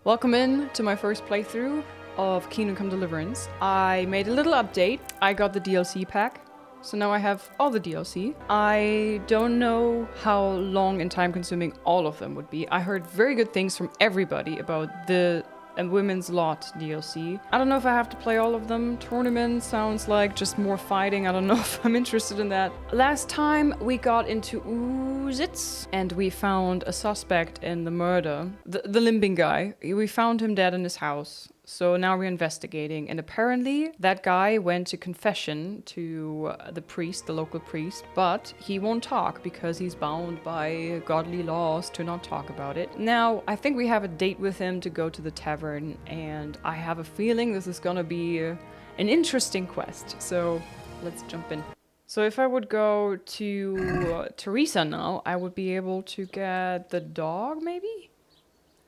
Welcome in to my first playthrough of Kingdom Come Deliverance. I made a little update. I got the DLC pack, so now I have all the DLC. I don't know how long and time consuming all of them would be. I heard very good things from everybody about the Women's Lot DLC. I don't know if I have to play all of them. Tournament sounds like just more fighting. I don't know if I'm interested in that. Last time we got into LIZZ and we found a suspect in the murder. The limping guy. We found him dead in his house. So now we're investigating, and apparently that guy went to confession to the priest, the local priest, but he won't talk because he's bound by godly laws to not talk about it. Now, I think we have a date with him to go to the tavern, and I have a feeling this is gonna be an interesting quest, so let's jump in. So if I would go to Theresa now, I would be able to get the dog, maybe?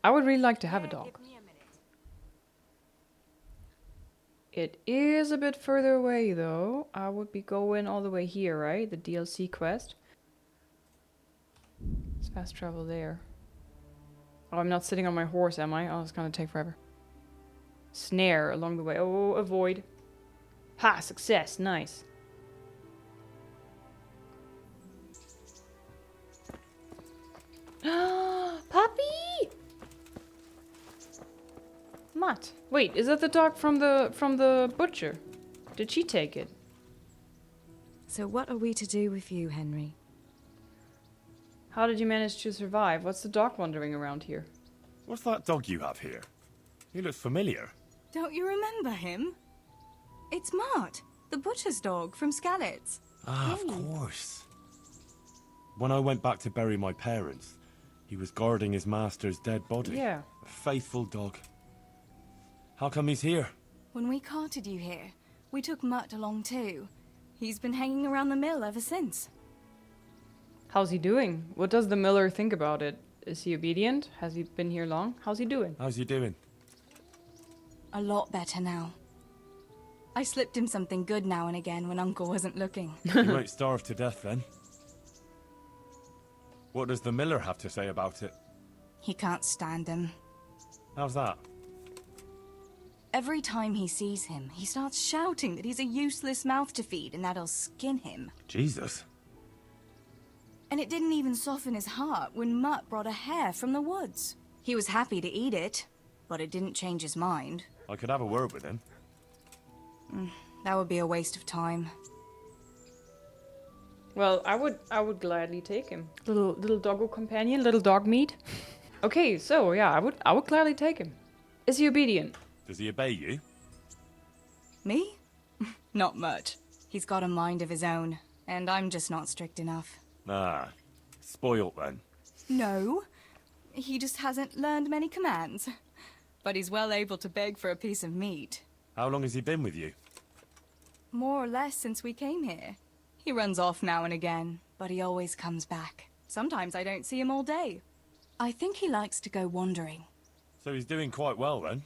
I would really like to have a dog. It is a bit further away, though. I would be going all the way here, right? The DLC quest. It's fast travel there. Oh, I'm not sitting on my horse, am I? Oh, it's gonna take forever. Snare along the way. Oh, avoid. Ha! Success. Nice. Puppy! Mutt. Wait, is that the dog from the butcher? Did she take it? So what are we to do with you, Henry? How did you manage to survive? What's the dog wandering around here? What's that dog you have here? He looks familiar. Don't you remember him? It's Mart, the butcher's dog from Skalitz. Ah, of course. When I went back to bury my parents, he was guarding his master's dead body. Yeah. A faithful dog. How come he's here? When we carted you here, we took Mutt along too. He's been hanging around the mill ever since. How's he doing? What does the miller think about it? Is he obedient? Has he been here long? How's he doing? How's he doing? A lot better now. I slipped him something good now and again when Uncle wasn't looking. He won't starve to death then. What does the miller have to say about it? He can't stand him. How's that? Every time he sees him, he starts shouting that he's a useless mouth to feed and that he'll skin him. Jesus. And it didn't even soften his heart when Mutt brought a hare from the woods. He was happy to eat it, but it didn't change his mind. I could have a word with him. That would be a waste of time. Well, I would gladly take him. Little doggo companion, little dog meat. Okay, so yeah, I would gladly take him. Is he obedient? Does he obey you? Me? Not much. He's got a mind of his own, and I'm just not strict enough. Ah, spoilt then. No, he just hasn't learned many commands. But he's well able to beg for a piece of meat. How long has he been with you? More or less since we came here. He runs off now and again, but he always comes back. Sometimes I don't see him all day. I think he likes to go wandering. So he's doing quite well then?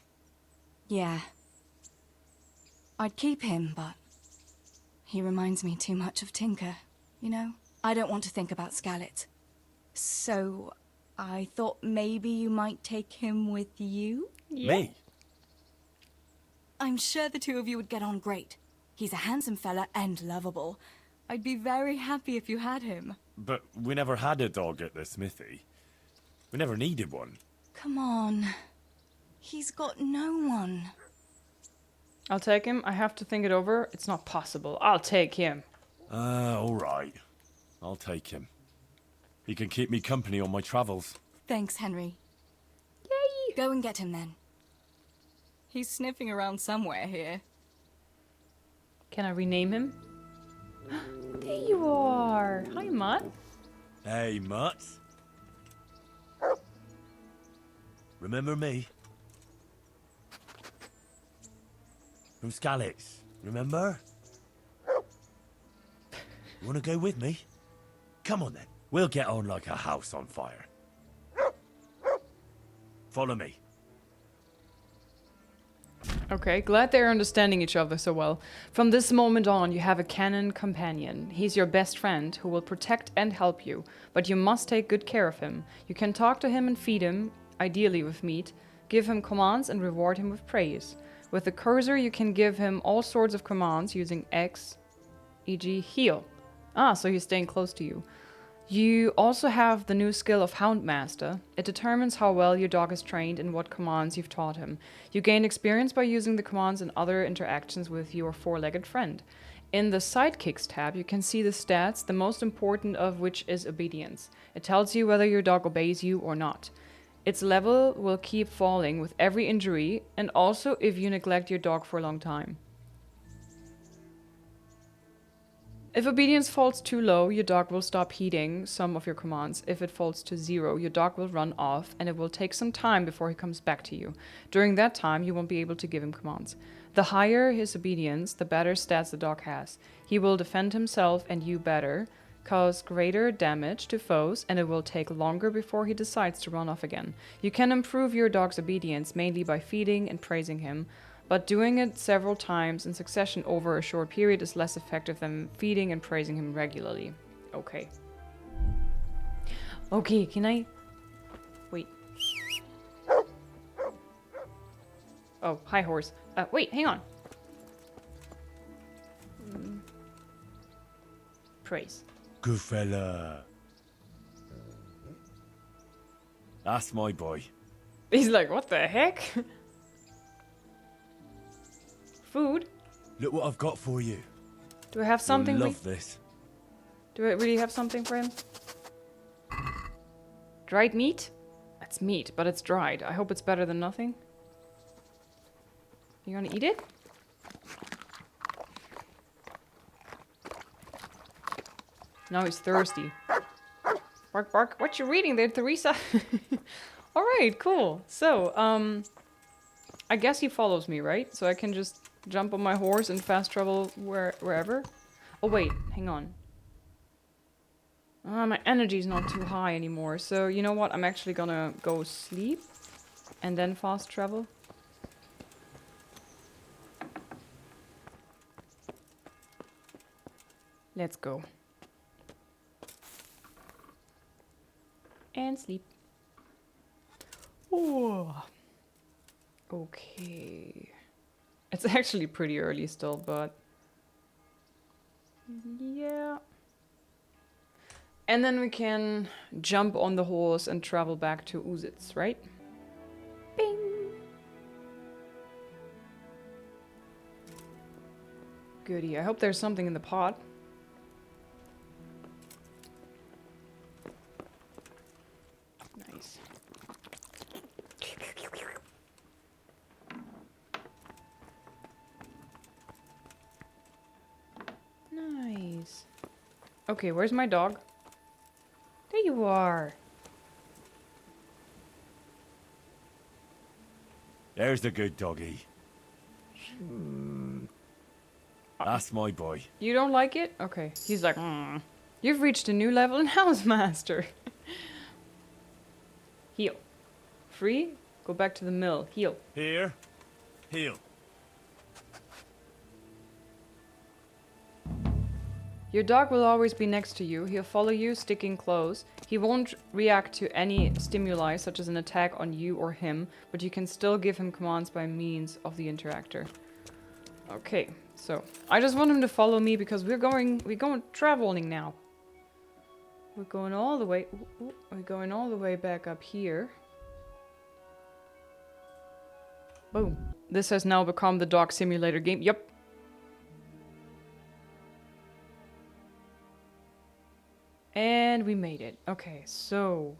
Yeah. I'd keep him, but he reminds me too much of Tinker, you know? I don't want to think about Skalitz. So I thought maybe you might take him with you? Yeah. Me? I'm sure the two of you would get on great. He's a handsome fella and lovable. I'd be very happy if you had him. But we never had a dog at the smithy. We never needed one. Come on. He's got no one. I'll take him. I have to think it over. It's not possible. I'll take him. All right. I'll take him. He can keep me company on my travels. Thanks, Henry. Yay! Go and get him then. He's sniffing around somewhere here. Can I rename him? There you are. Hi, Mutt. Hey, Mutt. Remember me? From Skalitz, remember? You wanna go with me? Come on then, we'll get on like a house on fire. Follow me. Okay, glad they're understanding each other so well. From this moment on, you have a canon companion. He's your best friend who will protect and help you, but you must take good care of him. You can talk to him and feed him, ideally with meat, Give him commands and reward him with praise. With the cursor, you can give him all sorts of commands using X, e.g. heal. Ah, so he's staying close to you. You also have the new skill of Houndmaster. It determines how well your dog is trained and what commands you've taught him. You gain experience by using the commands and other interactions with your four-legged friend. In the Sidekicks tab, you can see the stats, the most important of which is obedience. It tells you whether your dog obeys you or not. Its level will keep falling with every injury, and also if you neglect your dog for a long time. If obedience falls too low, your dog will stop heeding some of your commands. If it falls to 0, your dog will run off, and it will take some time before he comes back to you. During that time, you won't be able to give him commands. The higher his obedience, the better stats the dog has. He will defend himself and you better, cause greater damage to foes, and it will take longer before he decides to run off again. You can improve your dog's obedience mainly by feeding and praising him, but doing it several times in succession over a short period is less effective than feeding and praising him regularly. Okay. Okay, can I... Wait. Oh, hi horse. Wait, hang on. Praise. Good fella. That's my boy. He's like, what the heck? Food? Look what I've got for you. Do I have something? You'll love this. Do I really have something for him? Dried meat? It's meat, but it's dried. I hope it's better than nothing. You gonna eat it? Now he's thirsty. Bark, bark. What you reading there, Theresa? Alright, cool. So, I guess he follows me, right? So I can just jump on my horse and fast travel wherever? Oh wait, hang on. My energy's not too high anymore. So, you know what? I'm actually gonna go sleep and then fast travel. Let's go. And sleep. Oh. Okay. It's actually pretty early still, but... yeah. And then we can jump on the horse and travel back to LIZZ, right? Bing! Goody. I hope there's something in the pot. Nice. Nice. Okay, where's my dog? There you are. There's the good doggy. That's my boy. You don't like it? Okay. He's like, You've reached a new level in Housemaster. Heal. Free? Go back to the mill. Heal. Here. Heal. Your dog will always be next to you. He'll follow you, sticking close. He won't react to any stimuli, such as an attack on you or him, but you can still give him commands by means of the interactor. Okay, so I just want him to follow me because we're going traveling now. We're going all the way. We're going all the way back up here. Boom. This has now become the dog simulator game. Yep. And we made it. Okay, so...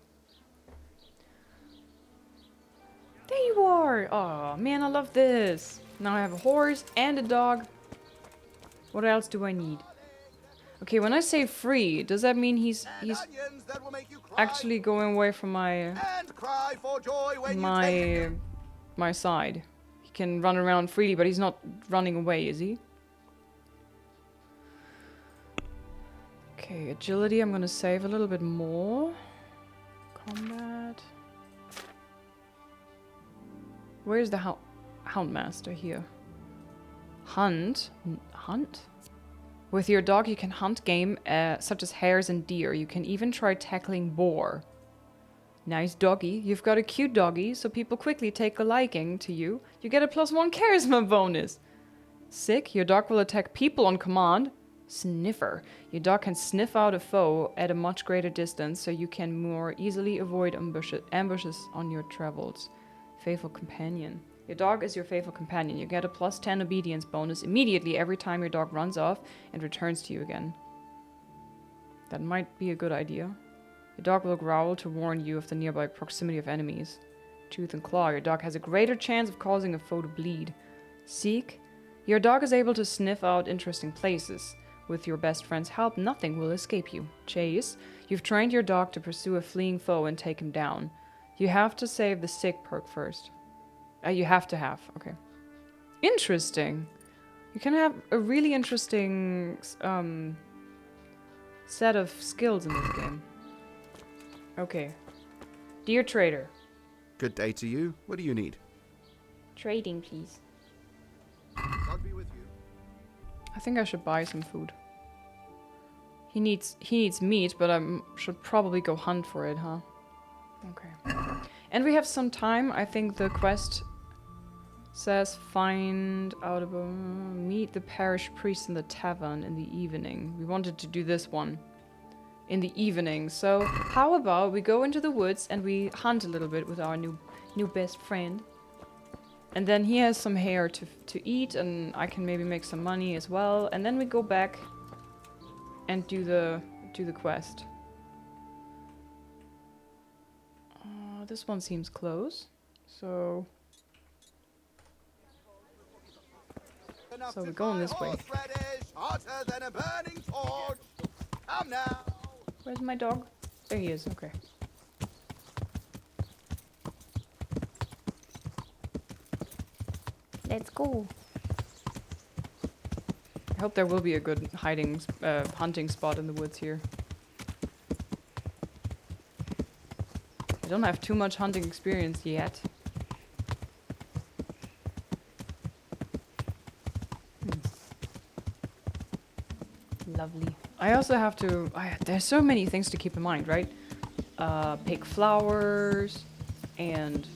there you are! Oh man, I love this! Now I have a horse and a dog. What else do I need? Okay, when I say free, does that mean he's actually going away from my side? He can run around freely, but he's not running away, is he? Okay, agility, I'm gonna save a little bit more. Combat. Where's the Houndmaster here? Hunt? Hunt? With your dog you can hunt game such as hares and deer. You can even try tackling boar. Nice doggy. You've got a cute doggy, so people quickly take a liking to you. You get a +1 charisma bonus. Sick. Your dog will attack people on command. Sniffer. Your dog can sniff out a foe at a much greater distance, so you can more easily avoid ambushes on your travels. Faithful companion. Your dog is your faithful companion. You get a +10 obedience bonus immediately every time your dog runs off and returns to you again. That might be a good idea. Your dog will growl to warn you of the nearby proximity of enemies. Tooth and claw. Your dog has a greater chance of causing a foe to bleed. Seek. Your dog is able to sniff out interesting places. With your best friend's help, nothing will escape you. Chase. You've trained your dog to pursue a fleeing foe and take him down. You have to save the sick perk first. You have. Okay. Interesting. You can have a really interesting set of skills in this game. Okay. Dear trader. Good day to you. What do you need? Trading, please. God be with you. I think I should buy some food. He needs meat, but I should probably go hunt for it, huh? Okay. And we have some time. I think the quest says find out about meet the parish priest in the tavern in the evening. We wanted to do this one in the evening. So how about we go into the woods and we hunt a little bit with our new best friend. And then he has some hair to eat, and I can maybe make some money as well. And then we go back and do the quest. This one seems close. So we're going this way. Where's my dog? There he is, okay. Let's go. I hope there will be a good hunting spot in the woods here. I don't have too much hunting experience yet. Lovely. I also have to... there's so many things to keep in mind, right? Pick flowers and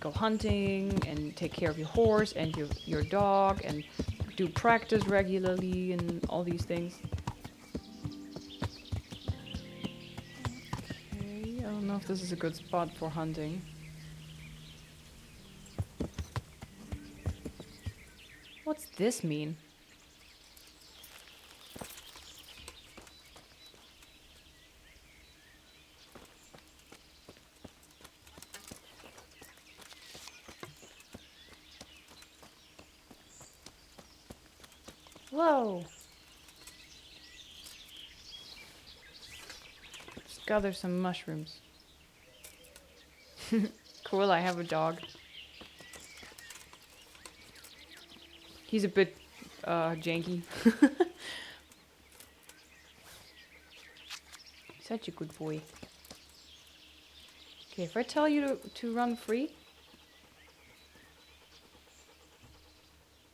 go hunting and take care of your horse and your dog and do practice regularly and all these things. Okay, I don't know if this is a good spot for hunting. What's this mean? Whoa! Let's gather some mushrooms. Cool, I have a dog. He's a bit janky. Such a good boy. Okay, if I tell you to run free.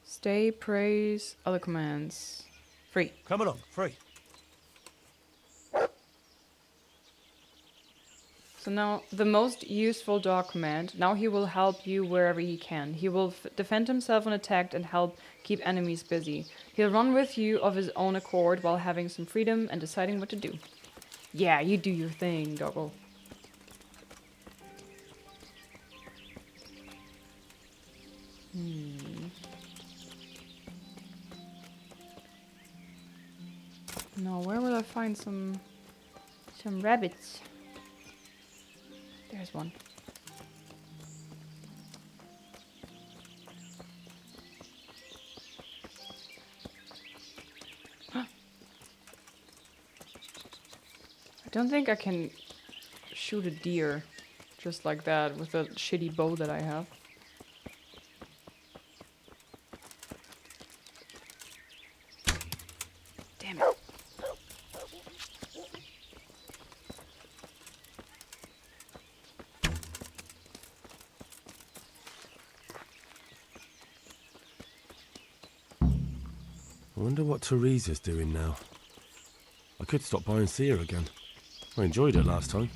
Stay, praise, other commands. Free. Come along, free. So now, the most useful dog command. Now he will help you wherever he can. He will defend himself when attacked and help keep enemies busy. He'll run with you of his own accord while having some freedom and deciding what to do. Yeah, you do your thing, doggo. Now, where will I find some rabbits? There's one. I don't think I can shoot a deer just like that with the shitty bow that I have. Damn it. I wonder what Theresa's doing now. I could stop by and see her again. I enjoyed it last time.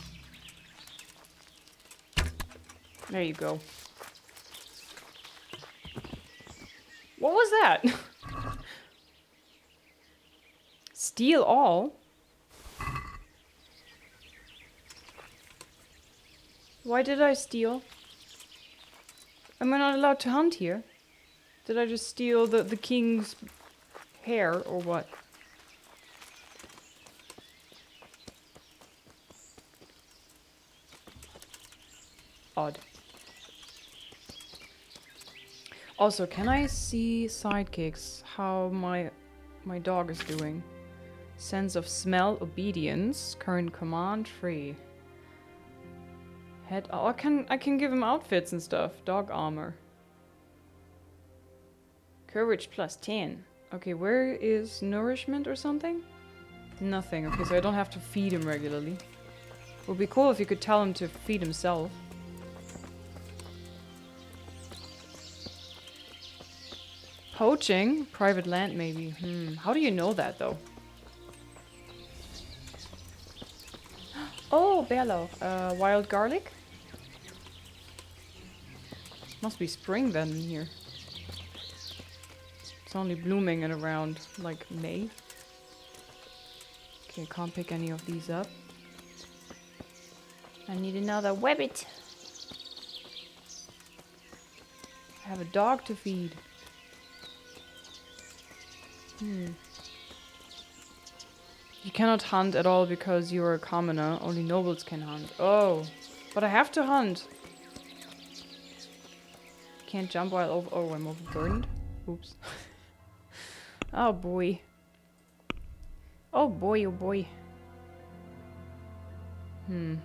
There you go. What was that? Steal all? Why did I steal? Am I not allowed to hunt here? Did I just steal the king's hair or what? Odd. Also, can I see sidekicks? How my dog is doing? Sense of smell, obedience, current command, free. Head. Oh, I can give him outfits and stuff. Dog armor. Courage plus 10. Okay, where is nourishment or something? Nothing. Okay, so I don't have to feed him regularly. Would be cool if you could tell him to feed himself. Poaching? Private land, maybe. How do you know that, though? Oh, Bello. Wild garlic? Must be spring then in here. It's only blooming in around, like, May. Okay, can't pick any of these up. I need another rabbit. I have a dog to feed. You cannot hunt at all because you're a commoner. Only nobles can hunt. Oh, but I have to hunt. Can't jump while over. Oh, I'm overburdened. Oops. Oh boy. Oh boy, oh boy. I don't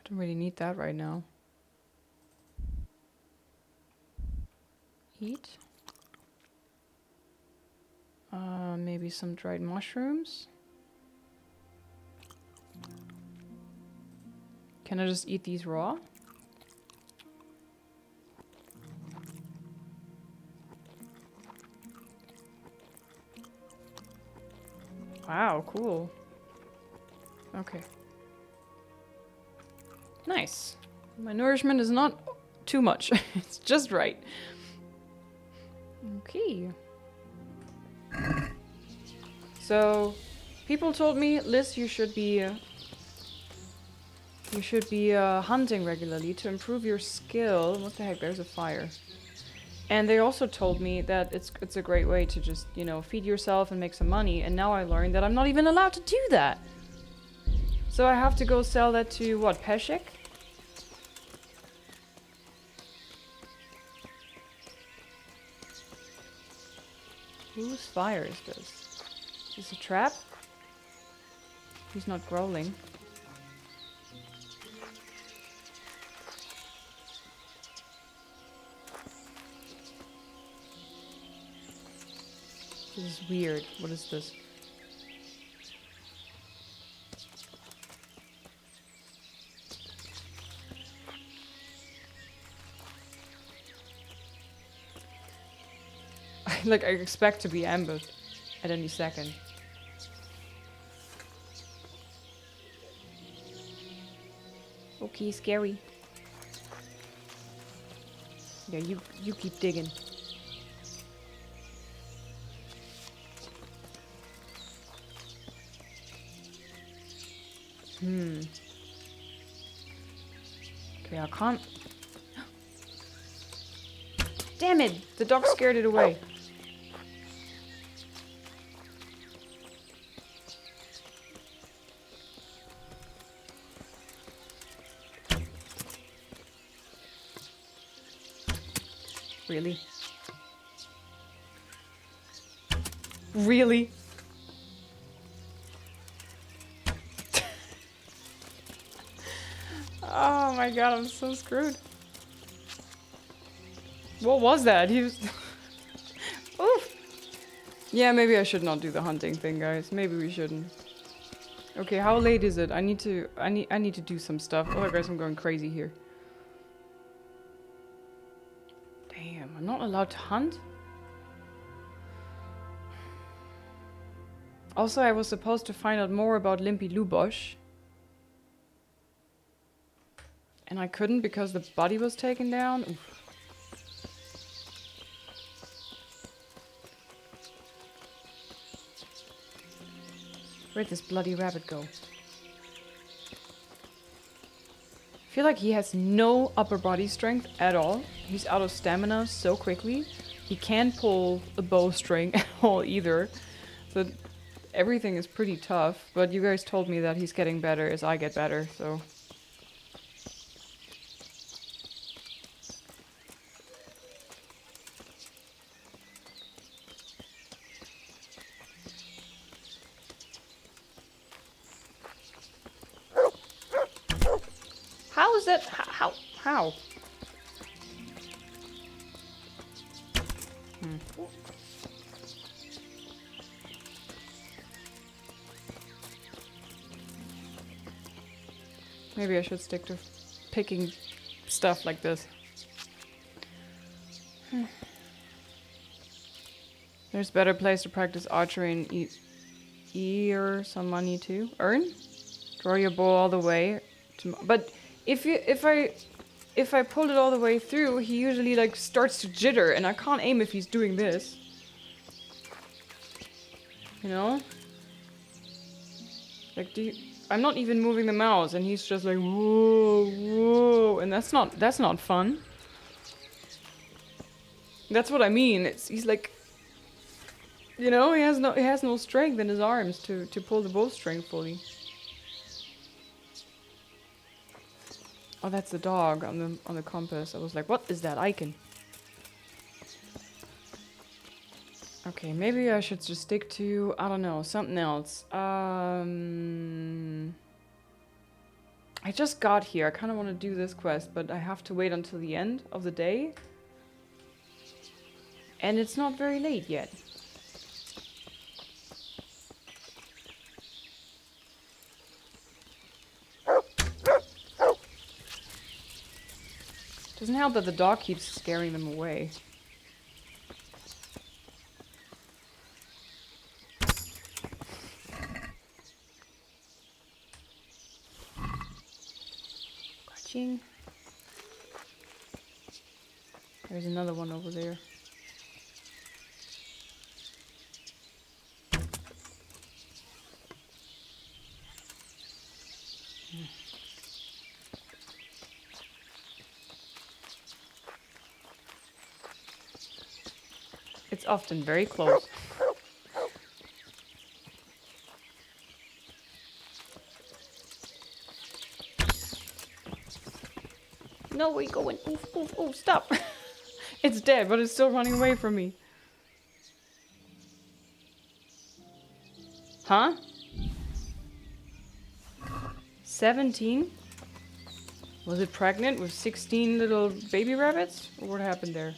really need that right now. Eat. Maybe some dried mushrooms. Can I just eat these raw? Wow, cool. Okay. Nice. My nourishment is not too much. It's just right. Okay. So, people told me, Liz, you should be hunting regularly to improve your skill. What the heck? There's a fire. And they also told me that it's a great way to just, you know, feed yourself and make some money. And now I learned that I'm not even allowed to do that. So I have to go sell that to what? Peshek? Whose fire is this? Is this a trap? He's not growling. This is weird. What is this? Like, I expect to be ambushed at any second. Okay, scary. Yeah, you keep digging. Okay, I can't. Damn it! The dog scared it away. Really? Really? Oh my god, I'm so screwed. What was that? He was... Oof! Yeah, maybe I should not do the hunting thing, guys. Maybe we shouldn't. Okay, how late is it? I need to do some stuff. Oh, guys, I'm going crazy here. Damn, I'm not allowed to hunt? Also, I was supposed to find out more about Limpy Lubosh. And I couldn't because the body was taken down. Oof. Where'd this bloody rabbit go? I feel like he has no upper body strength at all. He's out of stamina so quickly. He can't pull a bowstring at all either. So everything is pretty tough. But you guys told me that he's getting better as I get better, so... How is that? How? Maybe I should stick to picking stuff like this. There's a better place to practice archery and earn some money to earn. Draw your bow all the way. But if I pull it all the way through, he usually like starts to jitter, and I can't aim if he's doing this. You know? Like, I'm not even moving the mouse, and he's just like whoa, whoa, and that's not fun. That's what I mean. He's like, you know, he has no strength in his arms to pull the bowstring fully. Oh, that's the dog on the compass. I was like, what is that icon? Okay, maybe I should just stick to, I don't know, something else. I just got here. I kind of want to do this quest, but I have to wait until the end of the day. And it's not very late yet. Doesn't help that the dog keeps scaring them away. Catching. There's another one over there. It's often very close. No, where you going? Oof, oof, oof, stop! It's dead, but it's still running away from me. Huh? 17? Was it pregnant with 16 little baby rabbits? Or what happened there?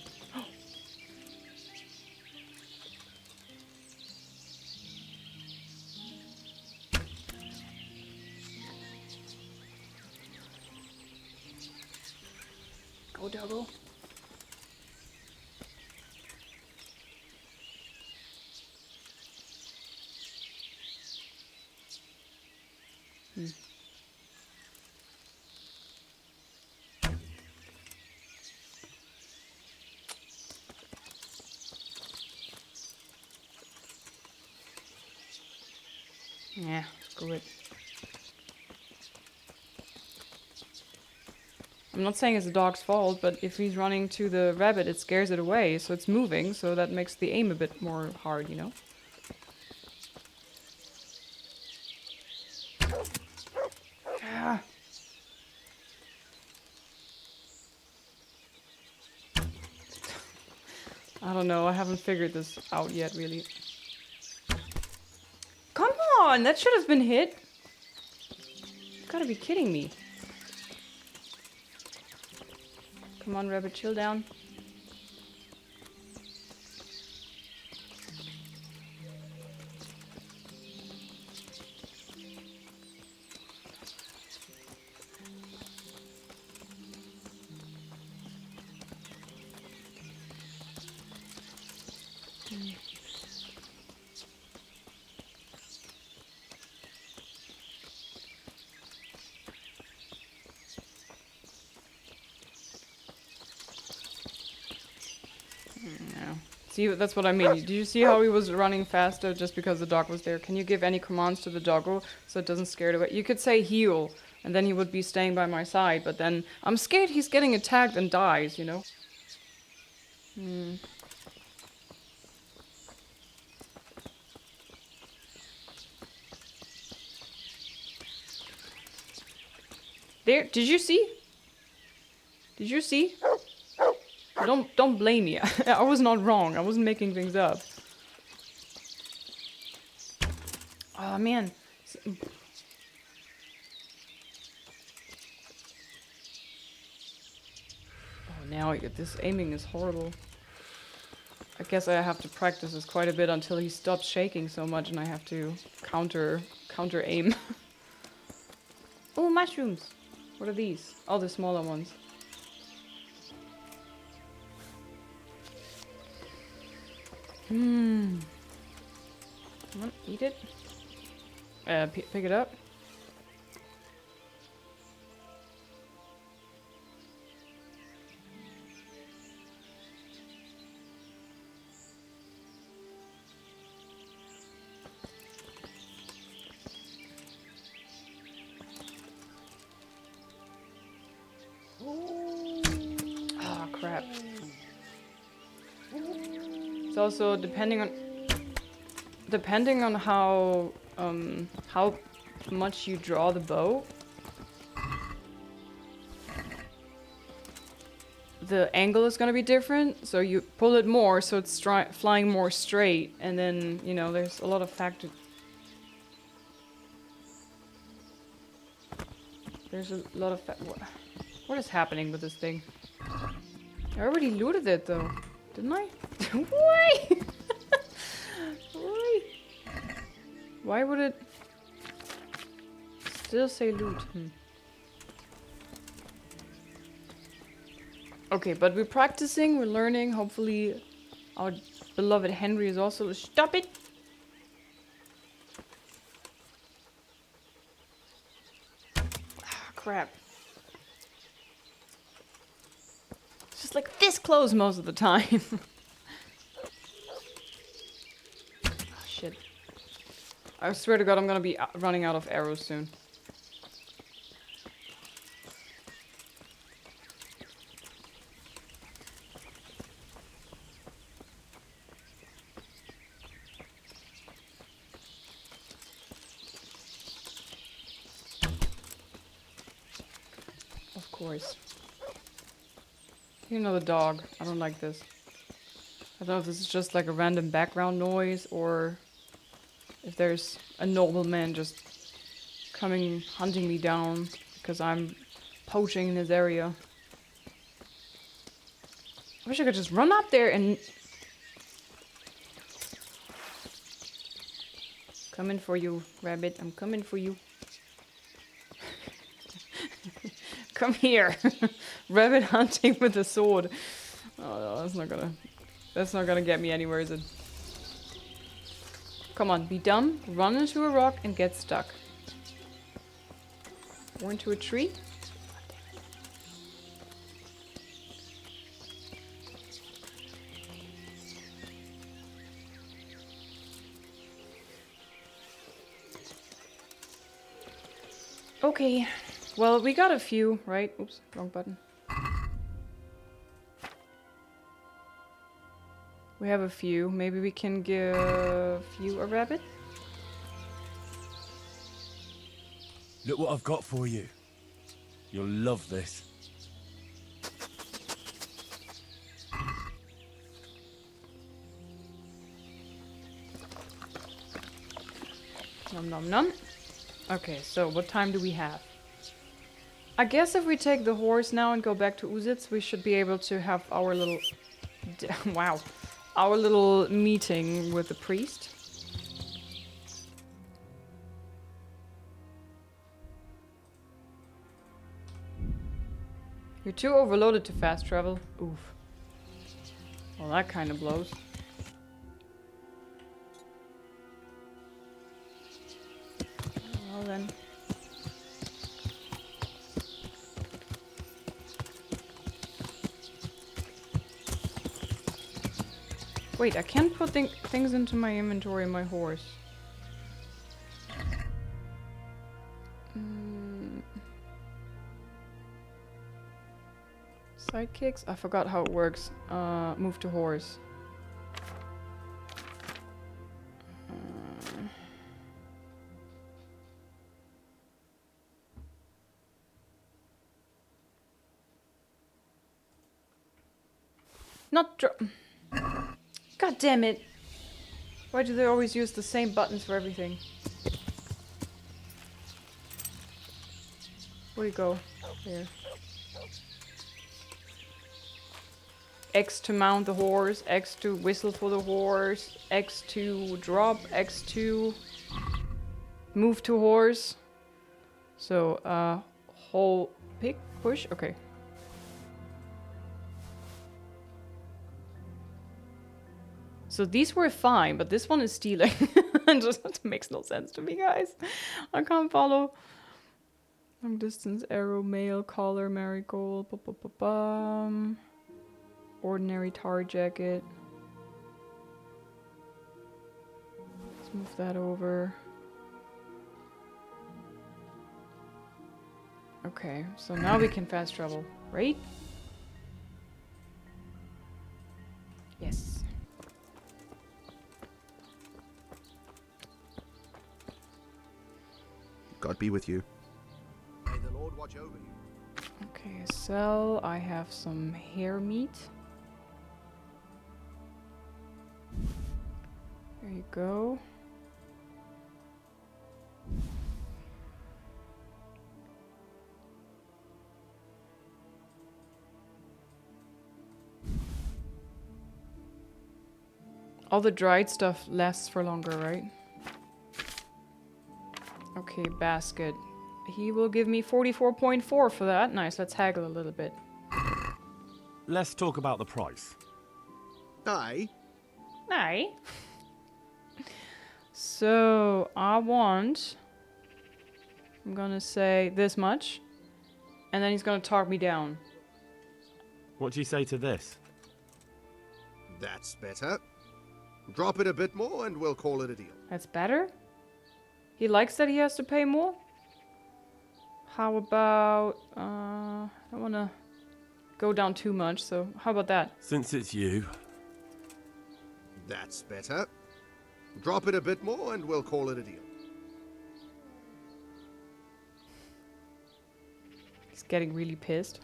Go, doggo. Yeah, screw it. I'm not saying it's the dog's fault, but if he's running to the rabbit, it scares it away, so it's moving, so that makes the aim a bit more hard, you know? Ah. I don't know, I haven't figured this out yet, really. Come on, that should have been hit. You gotta be kidding me. Come on, rabbit, chill down. See, that's what I mean. Did you see how he was running faster just because the dog was there? Can you give any commands to the doggo so it doesn't scare it away? You could say heal, and then he would be staying by my side, but then I'm scared he's getting attacked and dies, you know? There, did you see? Did you see? Don't blame me. I was not wrong. I wasn't making things up. Oh man. Oh, now this aiming is horrible. I guess I have to practice this quite a bit until he stops shaking so much and I have to counter aim. Oh, mushrooms. What are these? Oh, the smaller ones. Come on, eat it. Pick it up. Oh, crap. It's also depending on how much you draw the bow, the angle is going to be different. So you pull it more so it's flying more straight, and then, you know, there's a lot of factors. There's a lot of what is happening with this thing? I already looted it though, didn't I? Why? Why? Why would it still say loot? Okay, but we're practicing, we're learning. Hopefully our beloved Henry is also... Stop it! Ah, crap. It's just like this close most of the time. Oh, shit. I swear to God, I'm gonna be running out of arrows soon. Of course. You know the dog. I don't like this. I don't know if this is just like a random background noise or if there's a nobleman just coming hunting me down because I'm poaching in his area. I wish I could just run up there and... Coming for you, rabbit. I'm coming for you. Come here. Rabbit hunting with a sword. Oh no, that's not gonna get me anywhere, is it? Come on, be dumb, run into a rock and get stuck. Or into a tree. Okay, well, we got a few, right? Oops, wrong button. We have a few. Maybe we can give you a rabbit? Look what I've got for you. You'll love this. Nom nom nom. Okay, so what time do we have? I guess if we take the horse now and go back to Uzitz, we should be able to have our little... wow. Our little meeting with the priest. You're too overloaded to fast travel. Oof. Well, that kind of blows. Well then. Wait, I can't put things into my inventory in my horse. Sidekicks? I forgot how it works. Move to horse. Not God damn it. Why do they always use the same buttons for everything? Where do you go? There. X to mount the horse, X to whistle for the horse, X to drop, X to move to horse. So, hold, pick, push, okay. So these were fine, but this one is stealing. It just makes no sense to me, guys. I can't follow. Long distance, arrow, mail, collar, marigold, ordinary tar jacket. Let's move that over. Okay, so now we can fast travel, right? Yes. God be with you. May the Lord watch over you. Okay, sell. I have some hare meat. There you go. All the dried stuff lasts for longer, right? Okay, basket. He will give me 44.4 for that. Nice, let's haggle a little bit. Let's talk about the price. Aye. Aye. So, I want... I'm gonna say this much. And then he's gonna talk me down. What do you say to this? That's better. Drop it a bit more and we'll call it a deal. That's better? He likes that he has to pay more? How about... I don't wanna go down too much, so how about that? Since it's you. That's better. Drop it a bit more and we'll call it a deal. He's getting really pissed.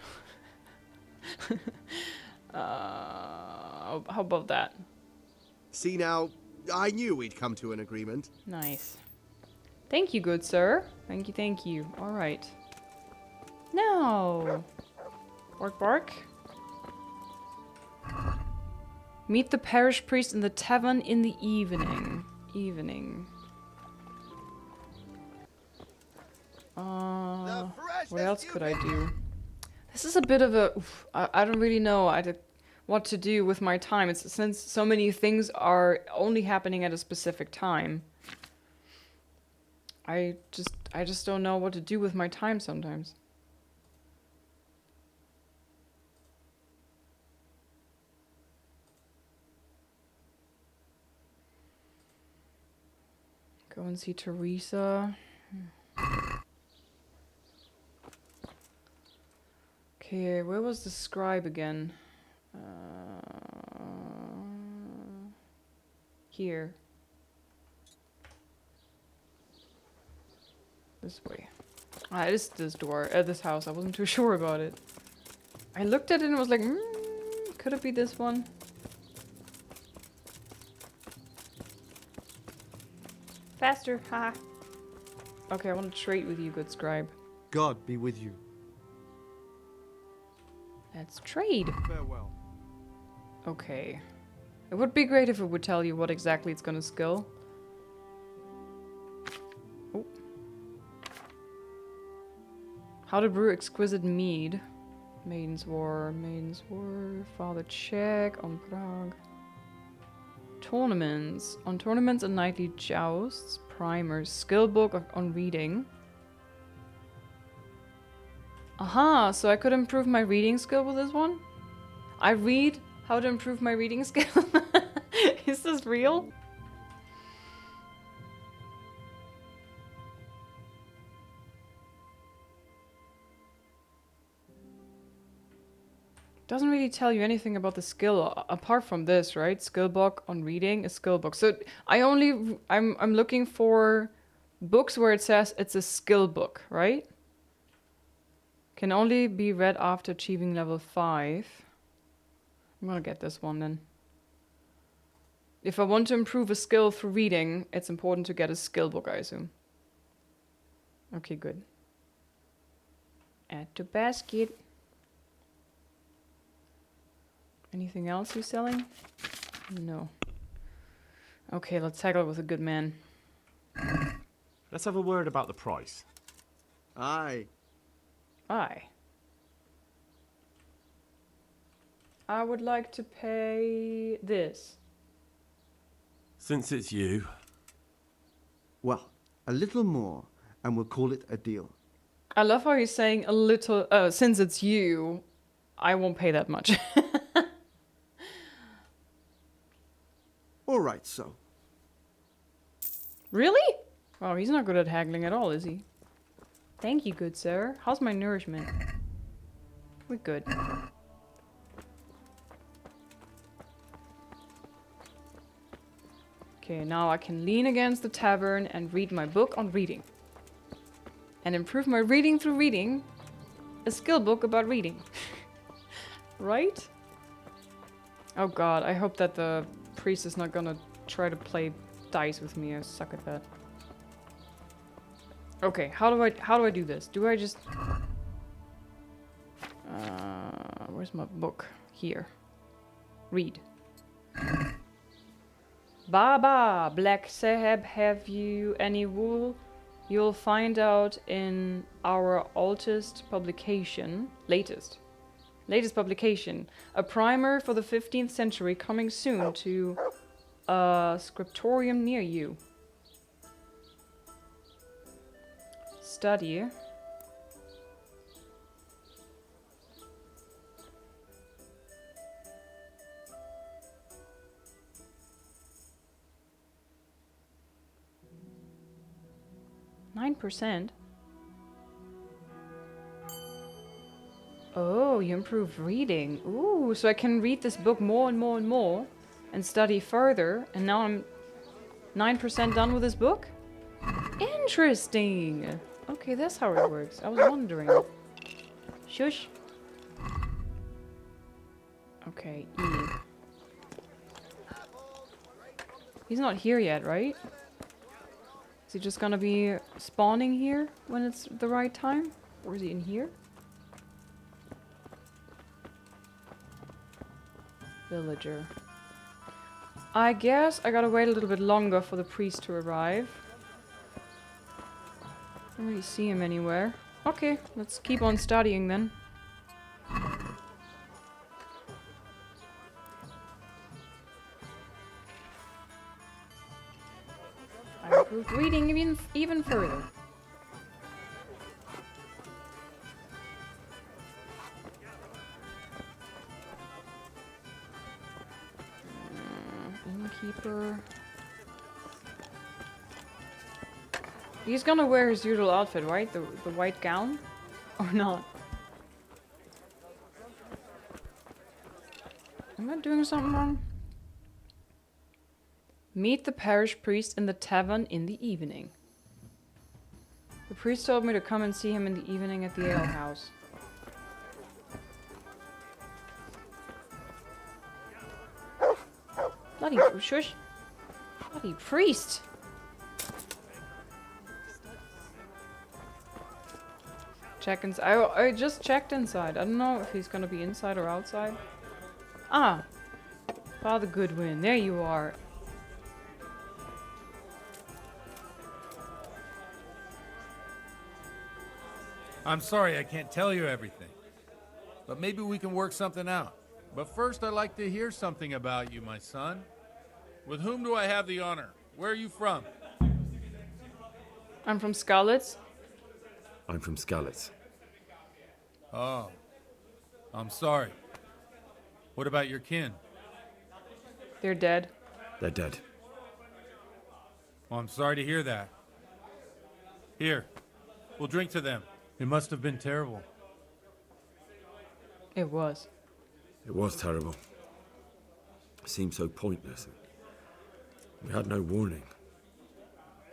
How about that? See now, I knew we'd come to an agreement. Nice. Thank you, good sir. Thank you, thank you. Alright. No! Bark, bark. Meet the parish priest in the tavern in the evening. What else could I do? This is a bit of a... Oof, I don't really know what to do with my time. It's since so many things are only happening at a specific time. I just don't know what to do with my time sometimes. Go and see Theresa. Okay, where was the scribe again? Here. This way. Ah, it is this door, this house. I wasn't too sure about it. I looked at it and was like, could it be this one? Faster, ha. Okay, I want to trade with you, good scribe. God be with you. Let's trade. Farewell. Okay. It would be great if it would tell you what exactly it's gonna skill. Oh. How to brew exquisite mead. Maiden's War, Father Check, on Prague. Tournaments. On tournaments and nightly jousts. Primers. Skill book on reading. Aha, so I could improve my reading skill with this one? I read how to improve my reading skill? Is this real? Doesn't really tell you anything about the skill apart from this, right? Skill book on reading, a skill book. So I'm looking for books where it says it's a skill book, right? Can only be read after achieving level 5. I'm gonna get this one then. If I want to improve a skill through reading, it's important to get a skill book, I assume. Okay, good. Add to basket. Anything else he's selling? No. Okay, let's tackle with a good man. Let's have a word about the price. Aye. I would like to pay this. Since it's you, Well, a little more, and we'll call it a deal. I love how he's saying a little, since it's you, I won't pay that much. All right, so. Really? Wow, he's not good at haggling at all, is he? Thank you, good sir. How's my nourishment? We're good. Okay, now I can lean against the tavern and read my book on reading. And improve my reading through reading. A skill book about reading. Right? Oh god, I hope that the priest is not gonna try to play dice with me. I suck at that. Okay, how do I do this? Do I just where's my book? Here. Read. Baba, Black Saheb, have you any wool? You'll find out in our latest publication. Latest publication. A primer for the 15th century coming soon to a scriptorium near you. Study. %. Oh, you improve reading. Ooh, so I can read this book more and more and more and study further. And now I'm 9% done with this book? Interesting. Okay, that's how it works. I was wondering. Shush. Okay, E. He's not here yet, right? Is he just gonna be spawning here when it's the right time? Or is he in here? Villager. I guess I gotta wait a little bit longer for the priest to arrive. Don't really see him anywhere. Okay, let's keep on studying then. I improved reading even further. Innkeeper. He's gonna wear his usual outfit, right? The white gown? Or not? Am I doing something wrong? Meet the parish priest in the tavern in the evening. The priest told me to come and see him in the evening at the alehouse. Bloody shush. Bloody priest. Check inside. I just checked inside. I don't know if he's gonna be inside or outside. Ah. Father Goodwin, there you are. I'm sorry I can't tell you everything, but maybe we can work something out. But first, I'd like to hear something about you, my son. With whom do I have the honor? Where are you from? I'm from Scarlet's. I'm from Skalitz. Oh, I'm sorry. What about your kin? They're dead. They're dead. Well, I'm sorry to hear that. Here, we'll drink to them. It must have been terrible. It was. It was terrible. It seemed so pointless. We had no warning.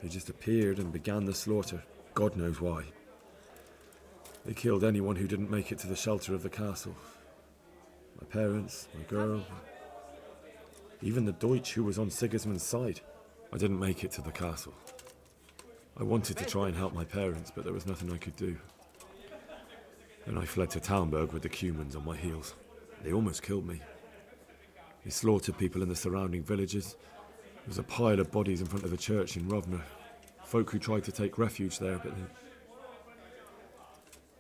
They just appeared and began the slaughter. God knows why. They killed anyone who didn't make it to the shelter of the castle. My parents, my girl, even the Deutsch who was on Sigismund's side. I didn't make it to the castle. I wanted to try and help my parents, but there was nothing I could do. Then I fled to Talmberg with the Cumans on my heels. They almost killed me. They slaughtered people in the surrounding villages. There was a pile of bodies in front of the church in Rovna. Folk who tried to take refuge there, but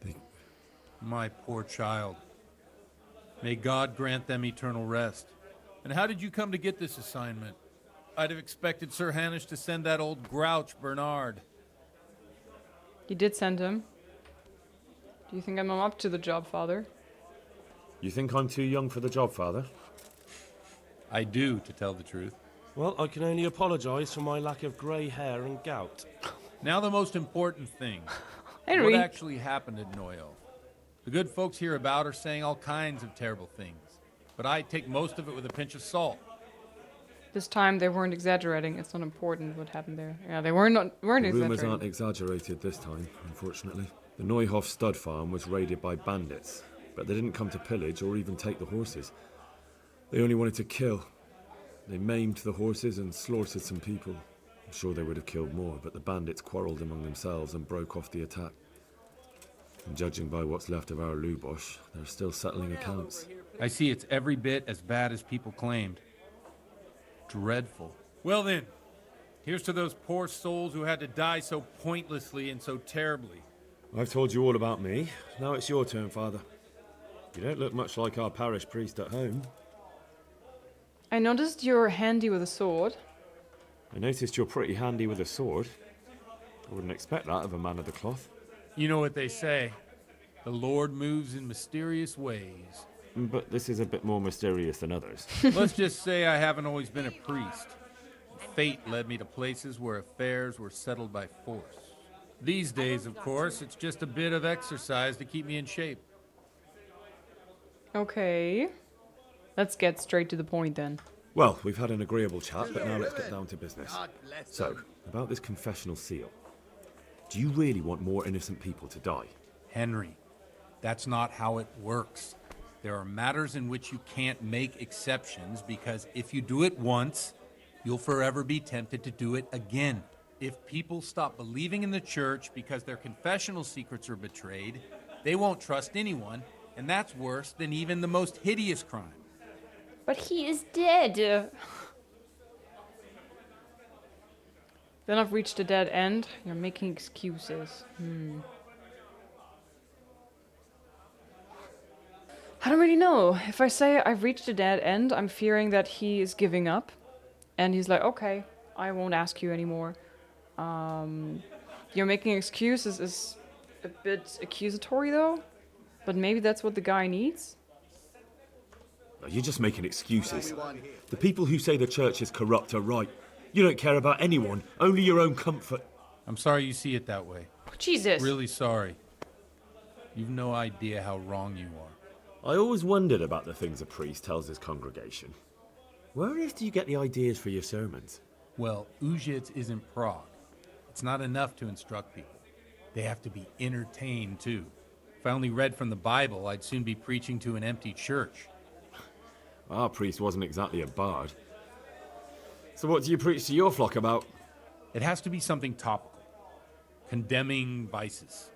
they... My poor child. May God grant them eternal rest. And how did you come to get this assignment? I'd have expected Sir Hanish to send that old grouch, Bernard. You did send him. Do you think I'm up to the job, Father? You think I'm too young for the job, Father? I do, to tell the truth. Well, I can only apologise for my lack of grey hair and gout. Now the most important thing. Henry. What actually happened at Neuhof? The good folks hereabout are saying all kinds of terrible things, but I take most of it with a pinch of salt. This time they weren't exaggerating. It's not important what happened there. Yeah, they weren't The exaggerating. rumours aren't exaggerated this time, unfortunately. The Neuhof stud farm was raided by bandits, but they didn't come to pillage or even take the horses. They only wanted to kill. They maimed the horses and slaughtered some people. I'm sure they would have killed more, but the bandits quarrelled among themselves and broke off the attack. And judging by what's left of our Lubosh, they're still settling accounts. I see it's every bit as bad as people claimed. Dreadful. Well then, here's to those poor souls who had to die so pointlessly and so terribly. I've told you all about me. Now it's your turn, Father. You don't look much like our parish priest at home. I noticed you're handy with a sword. I noticed you're pretty handy with a sword. I wouldn't expect that of a man of the cloth. You know what they say. The Lord moves in mysterious ways. But this is a bit more mysterious than others. Let's just say I haven't always been a priest. Fate led me to places where affairs were settled by force. These days, of course, it's just a bit of exercise to keep me in shape. Okay. Let's get straight to the point then. Well, we've had an agreeable chat, but now let's get down to business. So, about this confessional seal. Do you really want more innocent people to die? Henry, that's not how it works. There are matters in which you can't make exceptions because if you do it once, you'll forever be tempted to do it again. If people stop believing in the church because their confessional secrets are betrayed, they won't trust anyone, and that's worse than even the most hideous crime. But he is dead. Then I've reached a dead end. You're making excuses. I don't really know. If I say I've reached a dead end, I'm fearing that he is giving up. And he's like, okay, I won't ask you anymore. You're making excuses is a bit accusatory though. But maybe that's what the guy needs. You're just making excuses. The people who say the church is corrupt are right. You don't care about anyone, only your own comfort. I'm sorry you see it that way. Jesus. Really sorry. You've no idea how wrong you are. I always wondered about the things a priest tells his congregation. Where on earth do you get the ideas for your sermons? Well, Ujits is in Prague. It's not enough to instruct people. They have to be entertained, too. If I only read from the Bible, I'd soon be preaching to an empty church. Our priest wasn't exactly a bard. So what do you preach to your flock about? It has to be something topical. Condemning vices.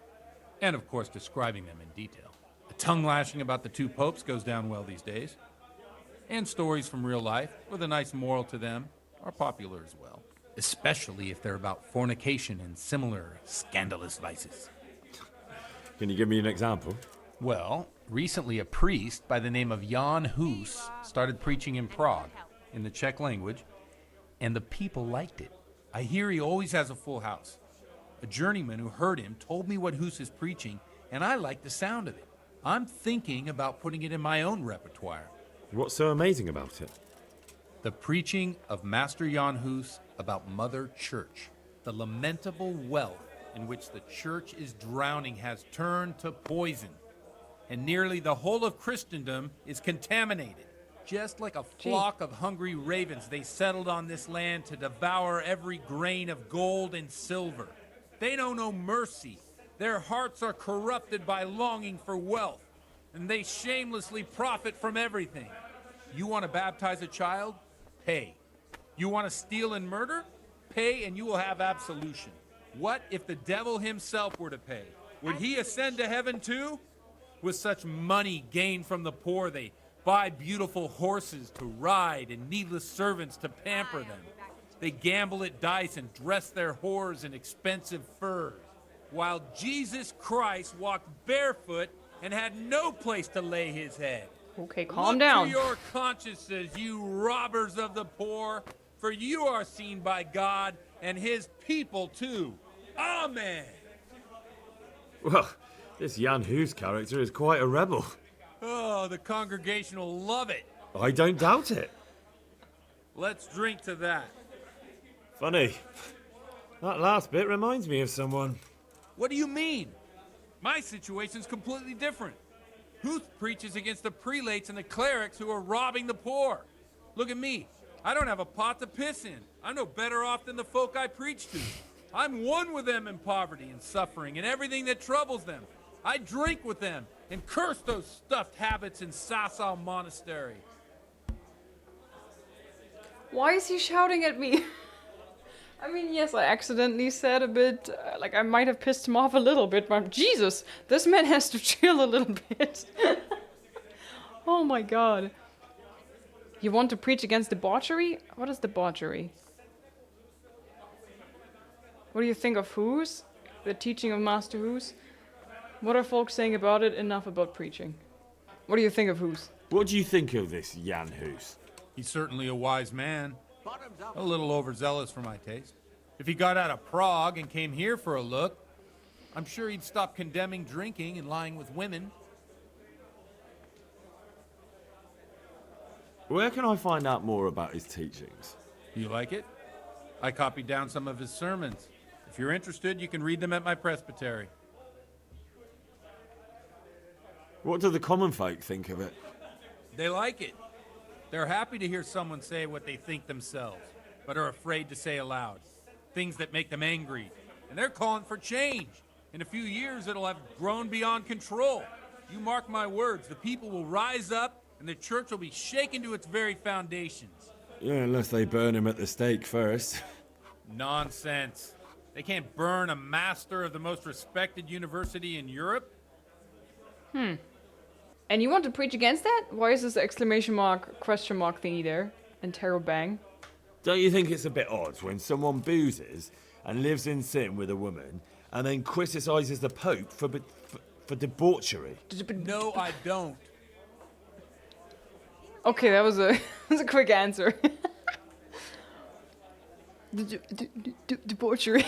And, of course, describing them in detail. A tongue lashing about the two popes goes down well these days. And stories from real life, with a nice moral to them, are popular as well. Especially if they're about fornication and similar scandalous vices. Can you give me an example? Well, recently a priest by the name of Jan Hus started preaching in Prague, in the Czech language, and the people liked it. I hear he always has a full house. A journeyman who heard him told me what Hus is preaching, and I like the sound of it. I'm thinking about putting it in my own repertoire. What's so amazing about it? The preaching of Master Jan Hus about Mother Church. The lamentable wealth in which the church is drowning has turned to poison, and nearly the whole of Christendom is contaminated. Just like a flock of hungry ravens, they settled on this land to devour every grain of gold and silver. They know no mercy. Their hearts are corrupted by longing for wealth, and they shamelessly profit from everything. You want to baptize a child? Pay. You want to steal and murder? Pay and you will have absolution. What if the devil himself were to pay? Would he ascend to heaven too? With such money gained from the poor, they buy beautiful horses to ride and needless servants to pamper them. They gamble at dice and dress their whores in expensive furs, while Jesus Christ walked barefoot and had no place to lay his head. Okay, calm down. Look to your consciences, you robbers of the poor, for you are seen by God and his people too. Amen. Well, this Jan Hus character is quite a rebel. Oh, the congregation will love it. I don't doubt it. Let's drink to that. Funny. That last bit reminds me of someone. What do you mean? My situation's completely different. Huth preaches against the prelates and the clerics who are robbing the poor. Look at me. I don't have a pot to piss in. I'm no better off than the folk I preach to. I'm one with them in poverty and suffering and everything that troubles them. I drink with them and curse those stuffed habits in Sasau Monastery. Why is he shouting at me? I mean, yes, I accidentally said a bit, like I might have pissed him off a little bit, but Jesus, this man has to chill a little bit. Oh my god. You want to preach against debauchery? What is debauchery? What do you think of Hus? The teaching of Master Hus? What are folks saying about it? Enough about preaching. What do you think of Hus? What do you think of this Jan Hus? He's certainly a wise man. A little overzealous for my taste. If he got out of Prague and came here for a look, I'm sure he'd stop condemning drinking and lying with women. Where can I find out more about his teachings? You like it? I copied down some of his sermons. If you're interested, you can read them at my presbytery. What do the common folk think of it? They like it. They're happy to hear someone say what they think themselves, but are afraid to say aloud. Things that make them angry. And they're calling for change. In a few years, it'll have grown beyond control. You mark my words, the people will rise up, and the church will be shaken to its very foundations. Yeah, unless they burn him at the stake first. Nonsense. They can't burn a master of the most respected university in Europe? And you want to preach against that? Why is this exclamation mark, question mark thingy there? And tarot bang? Don't you think it's a bit odd when someone boozes and lives in sin with a woman and then criticises the Pope for debauchery? No, I don't. Okay, that was a quick answer. Debauchery.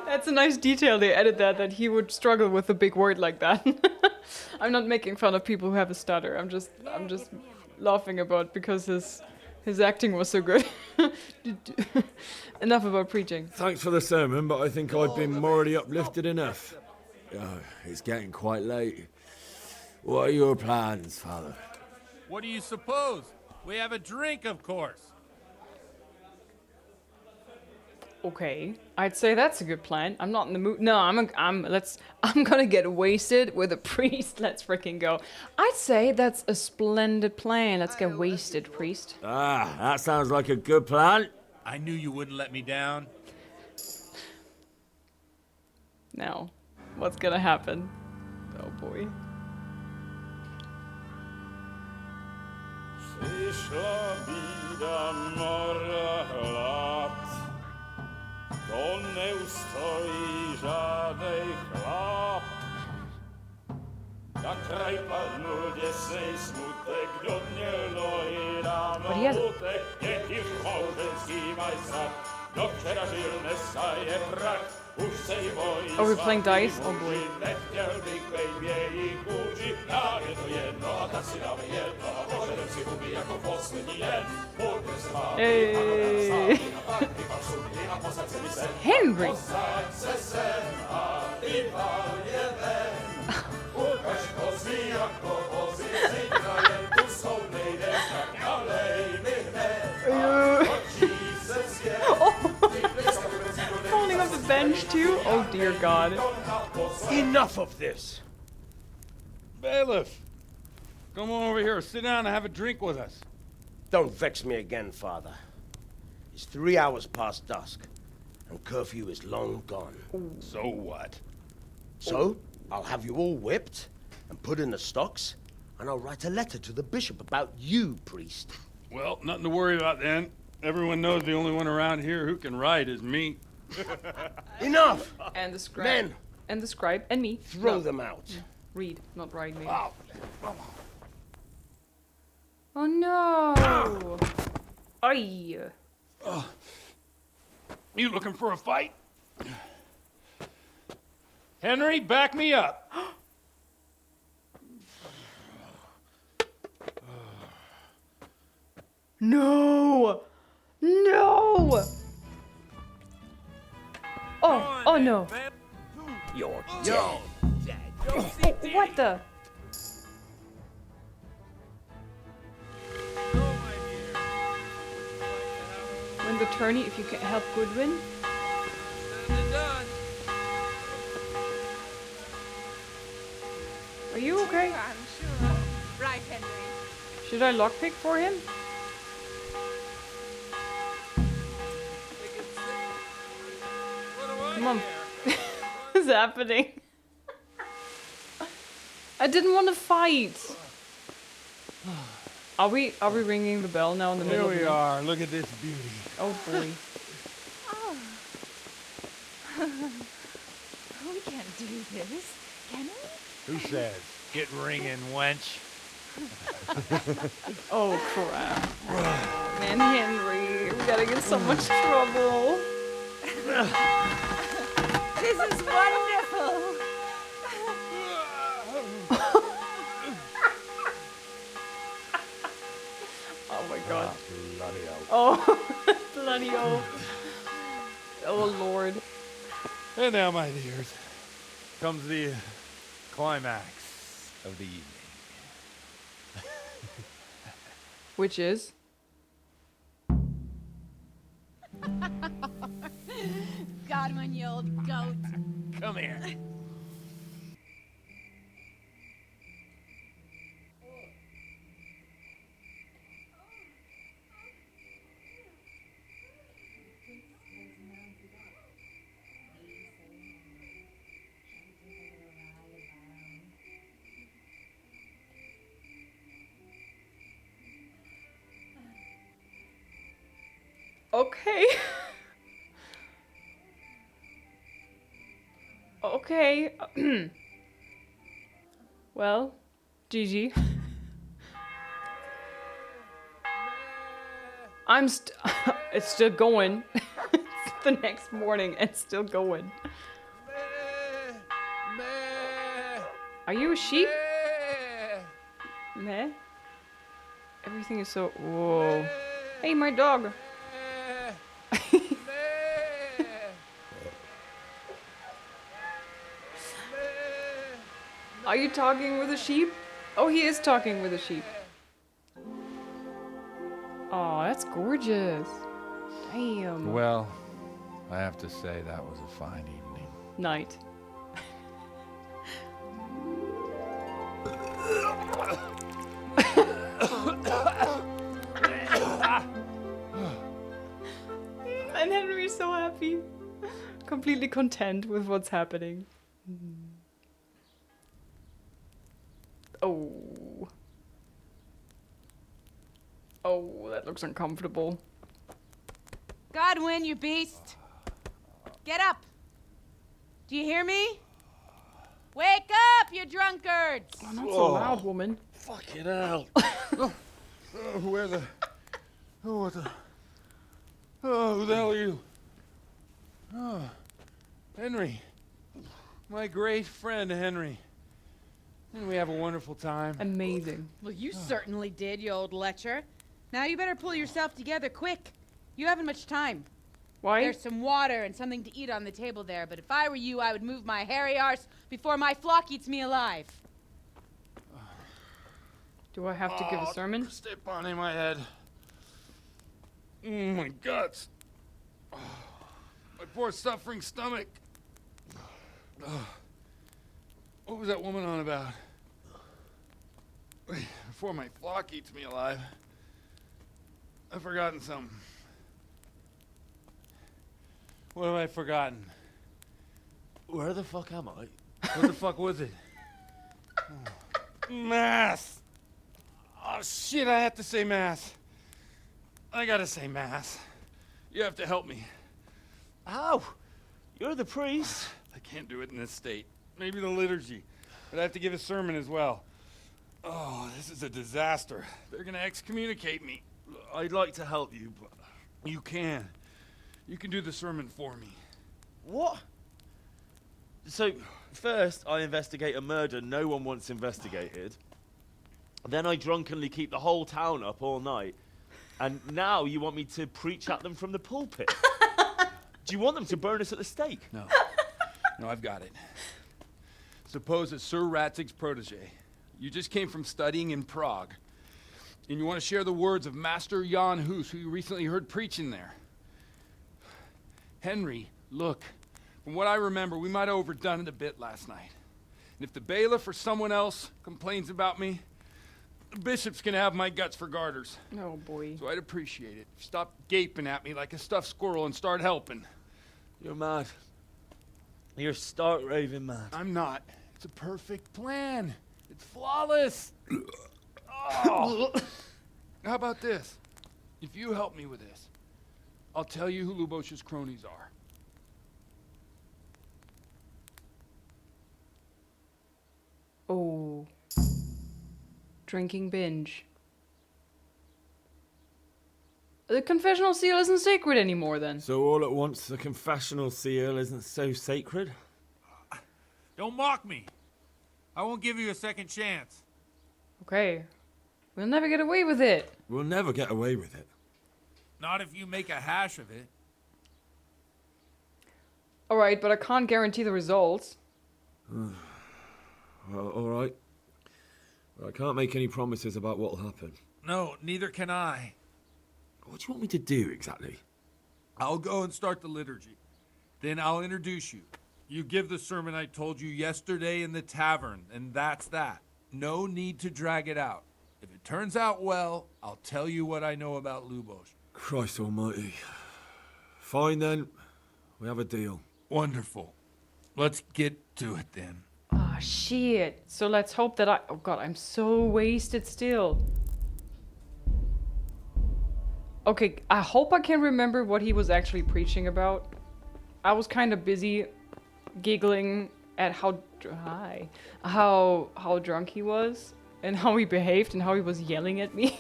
That's a nice detail they added that he would struggle with a big word like that. I'm not making fun of people who have a stutter. I'm just laughing about because his acting was so good. Enough about preaching. Thanks for the sermon, but I think I've been morally uplifted enough. Oh, it's getting quite late. What are your plans, Father? What do you suppose? We have a drink, of course. Okay, I'd say that's a good plan. I'm not in the mood. No, I'm gonna get wasted with a priest. Let's freaking go. I'd say that's a splendid plan. Let's get wasted, priest. Ah, that sounds like a good plan. I knew you wouldn't let me down. Now, what's gonna happen? Oh boy. Przyszła bida mora lat, to nie ustoi żadnej chlap. Na kraj panuje sej smutek, do dnie loi na mutek, niech już małżeński majstra, do wczera żylne staje prak. Oh, we're playing dice? Oh boy. Hey. Henry. Falling off the bench too? Oh dear God. Enough of this! Bailiff, come on over here, sit down and have a drink with us. Don't vex me again, Father. It's 3 hours past dusk, and curfew is long gone. So what? So, I'll have you all whipped, and put in the stocks, and I'll write a letter to the bishop about you, priest. Well, nothing to worry about then. Everyone knows the only one around here who can write is me. Enough! And the scribe. Men! And the scribe. And me. Throw No. them out. Read, not write me. Ow. Oh no! Ay. You looking for a fight? Henry, back me up. No! No! Oh, oh no. You're dead. Oh, what the? When the tourney, if you can help Goodwin. Are you okay? I'm sure. Right, Henry. Should I lockpick for him? Come on. What's happening? I didn't want to fight. Are we ringing the bell now in the middle? Here we are. Look at this beauty. Oh boy. Oh. We can't do this, can we? Who says? Get ringing, wench. Oh crap. Man, Henry, we gotta get in so much trouble. This is wonderful. Oh my god. Bloody hell. Oh, bloody oh. Oh lord. And now, my dears, comes the climax of the evening. Which is? Godwin, you old goat. Come here. Okay. Okay. Well, GG. It's still going. It's the next morning and it's still going. Are you a sheep? Meh. Everything is so. Whoa. Hey, my dog. Are you talking with a sheep? Oh, he is talking with a sheep. Oh, that's gorgeous. Damn. Well, I have to say that was a fine evening. Night. And Henry's so happy. Completely content with what's happening. Oh. Oh, that looks uncomfortable. Godwin, you beast. Get up. Do you hear me? Wake up, you drunkards. Oh, not so loud, woman. Fucking hell. Where the... Oh, what the... Oh, who the hell are you? Oh, Henry. My great friend, Henry. And we have a wonderful time. Amazing. Well, you certainly did, you old lecher. Now you better pull yourself together quick. You haven't much time. Why? There's some water and something to eat on the table there, but if I were you, I would move my hairy arse before my flock eats me alive. Do I have to give a sermon? Step on in my head. My guts. My poor suffering stomach. What was that woman on about? Before my flock eats me alive. I've forgotten something. What have I forgotten? Where the fuck am I? What the fuck was it? Mass! Oh shit, I have to say mass. I gotta say mass. You have to help me. How? You're the priest. I can't do it in this state. Maybe the liturgy. But I have to give a sermon as well. Oh, this is a disaster. They're gonna excommunicate me. I'd like to help you, but you can. You can do the sermon for me. What? So, first I investigate a murder no one wants investigated. Then I drunkenly keep the whole town up all night. And now you want me to preach at them from the pulpit? Do you want them to burn us at the stake? No. No, I've got it. Suppose that Sir Ratzig's protege. You just came from studying in Prague. And you want to share the words of Master Jan Hus, who you recently heard preaching there. Henry, look. From what I remember, we might have overdone it a bit last night. And if the bailiff or someone else complains about me, the bishop's gonna have my guts for garters. Oh boy. So I'd appreciate it. Stop gaping at me like a stuffed squirrel and start helping. You're mad. You're stark raving mad. I'm not. It's a perfect plan. It's flawless. Oh. How about this? If you help me with this, I'll tell you who Lubosh's cronies are. Oh. Drinking binge. The confessional seal isn't sacred anymore then. So all at once the confessional seal isn't so sacred? Don't mock me. I won't give you a second chance. Okay. We'll never get away with it. We'll never get away with it. Not if you make a hash of it. Alright, but I can't guarantee the results. Well, alright. But I can't make any promises about what'll happen. No, neither can I. What do you want me to do exactly? I'll go and start the liturgy. Then I'll introduce you. You give the sermon I told you yesterday in the tavern, and that's that. No need to drag it out. If it turns out well, I'll tell you what I know about Lubosh. Christ almighty. Fine then. We have a deal. Wonderful. Let's get to it then. Ah, shit. So let's hope that oh god, I'm so wasted still. Okay, I hope I can remember what he was actually preaching about. I was kind of busy giggling at how drunk he was and how he behaved and how he was yelling at me.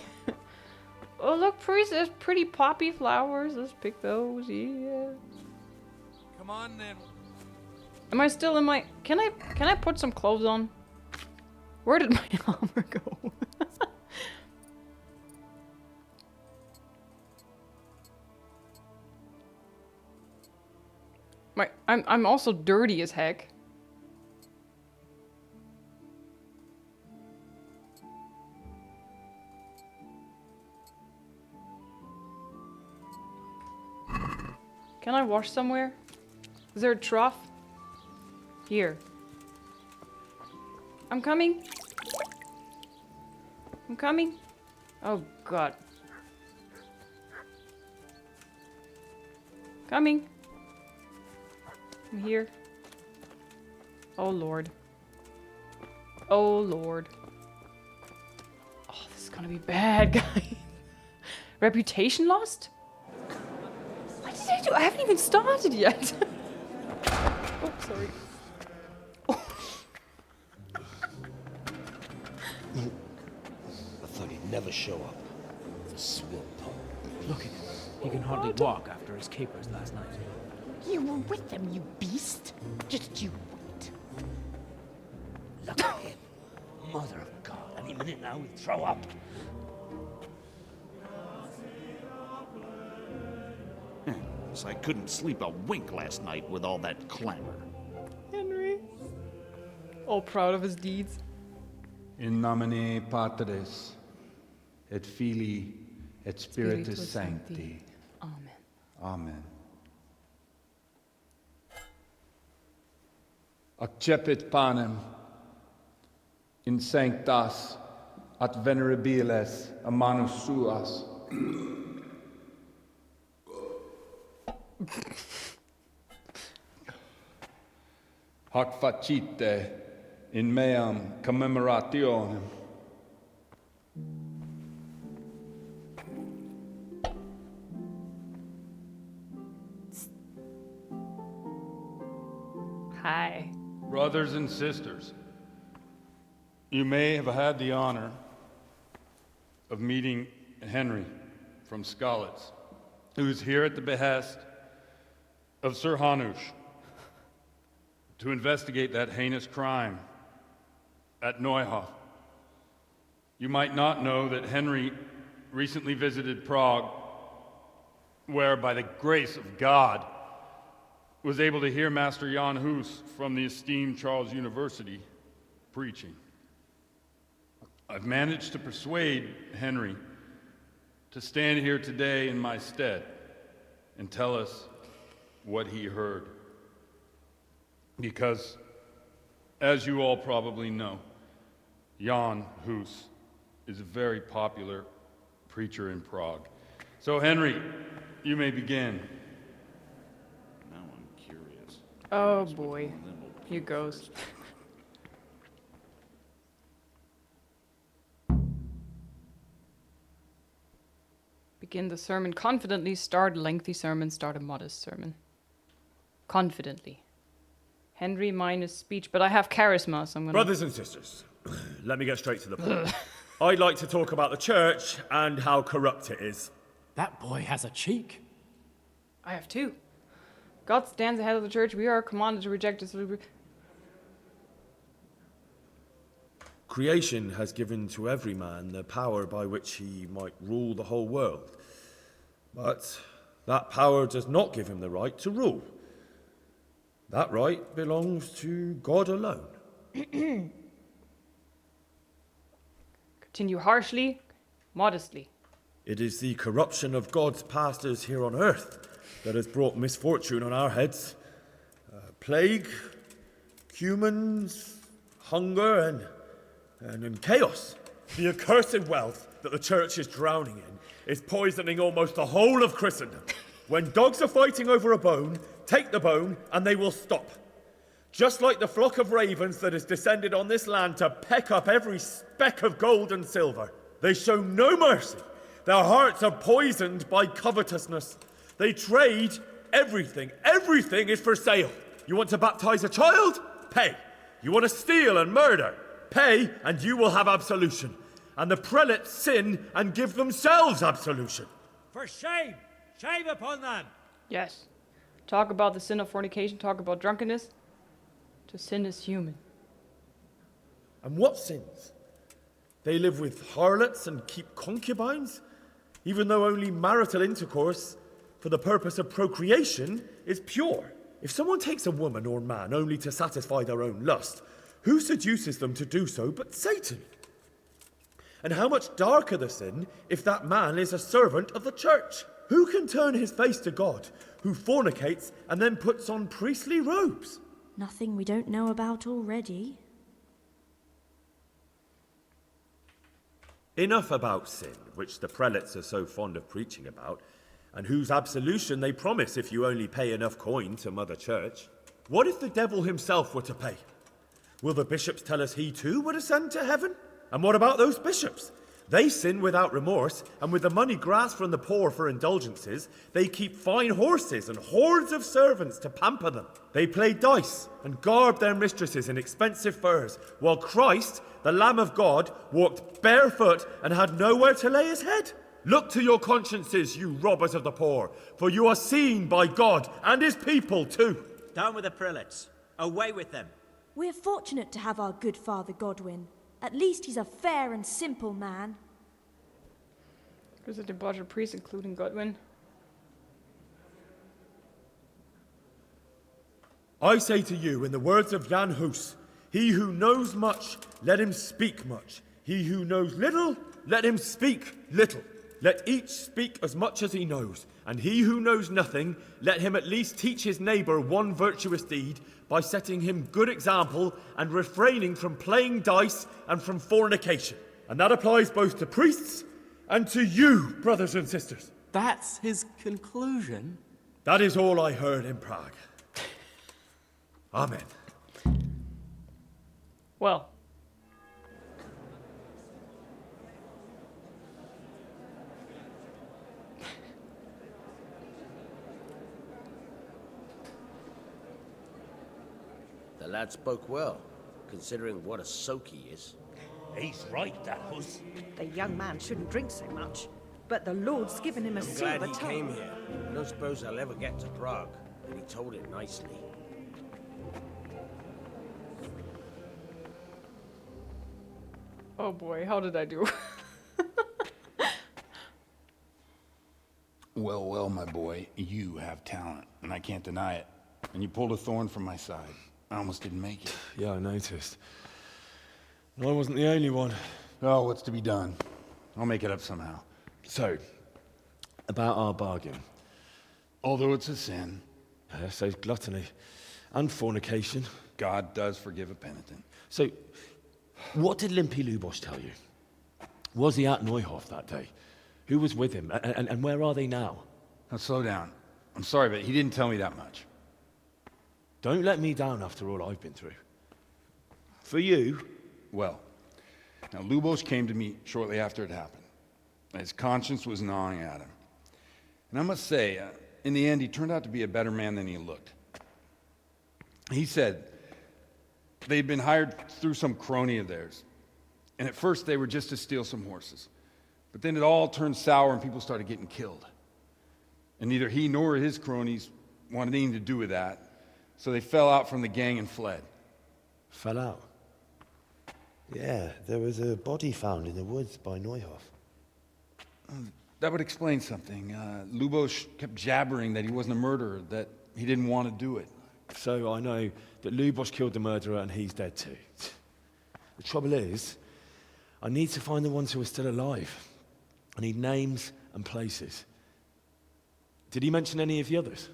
Oh look, priest, there's pretty poppy flowers. Let's pick those. Yeah. Come on then. Am I still in my? Can I put some clothes on? Where did my armor go? I'm also dirty as heck. Can I wash somewhere? Is there a trough? Here. I'm coming. I'm coming. Oh god. Coming. I'm here. Oh lord. Oh lord. Oh, this is gonna be bad, guys. Reputation lost? What did I do? I haven't even started yet. Oh, sorry. I thought he'd never show up. The swill pole. Look at him. He can hardly walk after his capers last night. You were with them, you beast. Just you wait. Look at him. Mother of God, any minute now we'll throw up. Guess I couldn't sleep a wink last night with all that clamor. Henry. All proud of his deeds. In nomine Patris, et Filii, et Spiritus Sancti. Amen. Amen. Accepit panem in sanctas at venerabiles a manus suas. Hac facite in meam commemorationem. Hi. Brothers and sisters, you may have had the honor of meeting Henry from Skalitz, who is here at the behest of Sir Hanush to investigate that heinous crime at Neuhof. You might not know that Henry recently visited Prague, where, by the grace of God, was able to hear Master Jan Hus from the esteemed Charles University preaching. I've managed to persuade Henry to stand here today in my stead and tell us what he heard. Because, as you all probably know, Jan Hus is a very popular preacher in Prague. So, Henry, you may begin. Now I'm curious. Oh boy. Here goes. Begin the sermon confidently, start a lengthy sermon, start a modest sermon. Confidently. Henry minus speech, but I have charisma, so I'm gonna... Brothers and sisters, let me get straight to the point. I'd like to talk about the church and how corrupt it is. That boy has a cheek. I have two. God stands ahead of the church. We are commanded to reject his... Creation has given to every man the power by which he might rule the whole world. But that power does not give him the right to rule. That right belongs to God alone. Continue harshly, modestly. It is the corruption of God's pastors here on earth that has brought misfortune on our heads. Plague, humans, hunger, and chaos. The accursed wealth that the church is drowning in is poisoning almost the whole of Christendom. When dogs are fighting over a bone, take the bone and they will stop. Just like the flock of ravens that has descended on this land to peck up every speck of gold and silver. They show no mercy. Their hearts are poisoned by covetousness. They trade everything. Everything is for sale. You want to baptize a child? Pay. You want to steal and murder? Pay, and you will have absolution. And the prelates sin and give themselves absolution. For shame! Shame upon them! Yes. Talk about the sin of fornication, talk about drunkenness. To sin is human. And what sins? They live with harlots and keep concubines, even though only marital intercourse for the purpose of procreation is pure. If someone takes a woman or man only to satisfy their own lust, who seduces them to do so but Satan? And how much darker the sin if that man is a servant of the church? Who can turn his face to God, who fornicates and then puts on priestly robes? Nothing we don't know about already. Enough about sin, which the prelates are so fond of preaching about, and whose absolution they promise if you only pay enough coin to Mother Church. What if the devil himself were to pay? Will the bishops tell us he too would ascend to heaven? And what about those bishops? They sin without remorse, and with the money grasped from the poor for indulgences, they keep fine horses and hordes of servants to pamper them. They play dice and garb their mistresses in expensive furs, while Christ, the Lamb of God, walked barefoot and had nowhere to lay his head. Look to your consciences, you robbers of the poor, for you are seen by God and his people too. Down with the prelates. Away with them. We're fortunate to have our good Father Godwin. At least he's a fair and simple man. There's a debauched priest, including Godwin. I say to you, in the words of Jan Hus, he who knows much, let him speak much. He who knows little, let him speak little. Let each speak as much as he knows. And he who knows nothing, let him at least teach his neighbour one virtuous deed by setting him good example and refraining from playing dice and from fornication. And that applies both to priests and to you, brothers and sisters. That's his conclusion? That is all I heard in Prague. Amen. Well. The lad spoke well, considering what a soak he is. He's right, that Hus. The young man shouldn't drink so much, but the Lord's given him a I'm silver glad he tongue. came here. I don't suppose I'll ever get to Prague, and he told it nicely. Oh boy, how did I do? Well, well, my boy, you have talent, and I can't deny it. And you pulled a thorn from my side. I almost didn't make it. Yeah, I noticed. And I wasn't the only one. Oh, what's to be done? I'll make it up somehow. So, about our bargain. Although it's a sin. So gluttony and fornication. God does forgive a penitent. So, what did Limpy Lubosh tell you? Was he at Neuhof that day? Who was with him? And where are they now? Now, slow down. I'm sorry, but he didn't tell me that much. Don't let me down after all I've been through. For you... Well, now Lubosh came to me shortly after it happened. His conscience was gnawing at him. And I must say, in the end, he turned out to be a better man than he looked. He said they'd been hired through some crony of theirs. And at first they were just to steal some horses. But then it all turned sour and people started getting killed. And neither he nor his cronies wanted anything to do with that. So they fell out from the gang and fled. Fell out? Yeah, there was a body found in the woods by Neuhof. That would explain something. Lubosh kept jabbering that he wasn't a murderer, that he didn't want to do it. So I know that Lubosh killed the murderer and he's dead too. The trouble is, I need to find the ones who are still alive. I need names and places. Did he mention any of the others?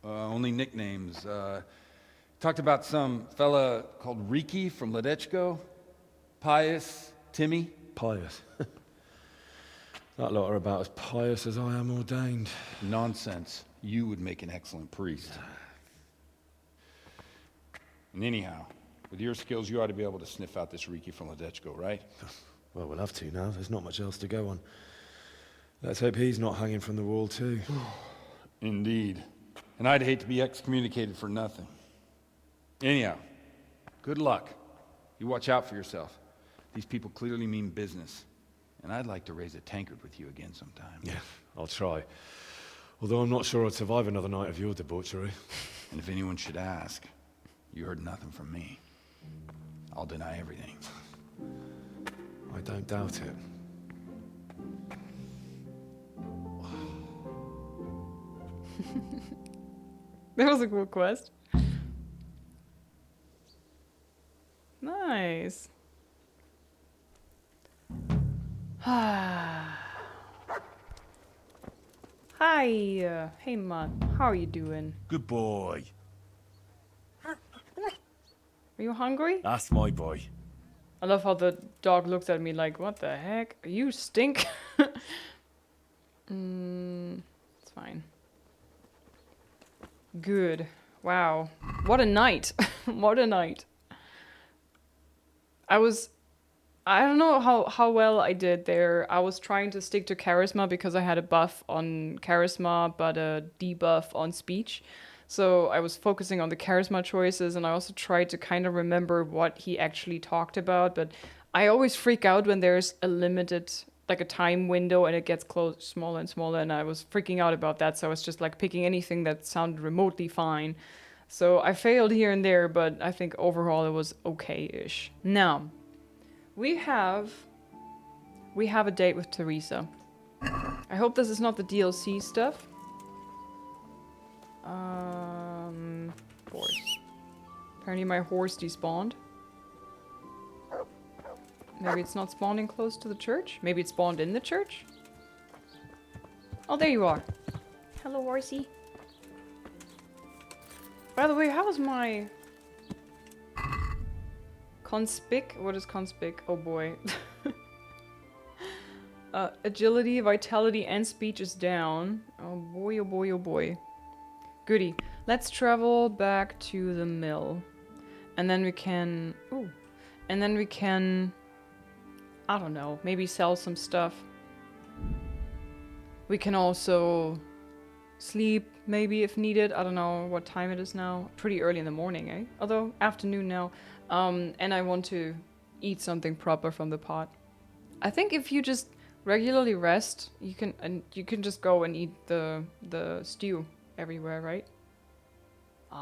Only nicknames. Talked about some fella called Riki from Ledechko, Pius, Timmy. Pius. That lot are about as pious as I am ordained. Nonsense. You would make an excellent priest. And anyhow, with your skills, you ought to be able to sniff out this Riki from Ledechko, right? Well, we'll have to now. There's not much else to go on. Let's hope he's not hanging from the wall too. Indeed. And I'd hate to be excommunicated for nothing. Anyhow, good luck. You watch out for yourself. These people clearly mean business. And I'd like to raise a tankard with you again sometime. Yeah, I'll try. Although I'm not sure I'd survive another night of your debauchery. And if anyone should ask, you heard nothing from me. I'll deny everything. I don't doubt it. That was a cool quest. Nice. Hi. Hey, man. How are you doing? Good boy. Are you hungry? That's my boy. I love how the dog looks at me like, what the heck? You stink. It's fine. Good. Wow. What a night. What a night. I don't know how well I did there. I was trying to stick to charisma because I had a buff on charisma, but a debuff on speech. So I was focusing on the charisma choices, and I also tried to kind of remember what he actually talked about. But I always freak out when there's a limited, like a time window, and it gets smaller and smaller, and I was freaking out about that. So I was just like picking anything that sounded remotely fine. So I failed here and there, but I think overall it was okay-ish. Now, We have a date with Theresa. I hope this is not the DLC stuff. Horse. Apparently my horse despawned. Maybe it's not spawning close to the church? Maybe it spawned in the church? Oh, there you are. Hello, horsey. By the way, how was my... Conspic? What is conspic? Oh boy. Agility, vitality, and speech is down. Oh boy, oh boy, oh boy. Goody. Let's travel back to the mill. And then we can... Ooh. And then we can... I don't know. Maybe sell some stuff. We can also... sleep, maybe, if needed. I don't know what time it is now. Pretty early in the morning, eh? Although, afternoon now. And I want to eat something proper from the pot. I think if you just regularly rest, you can just go and eat the stew everywhere, right?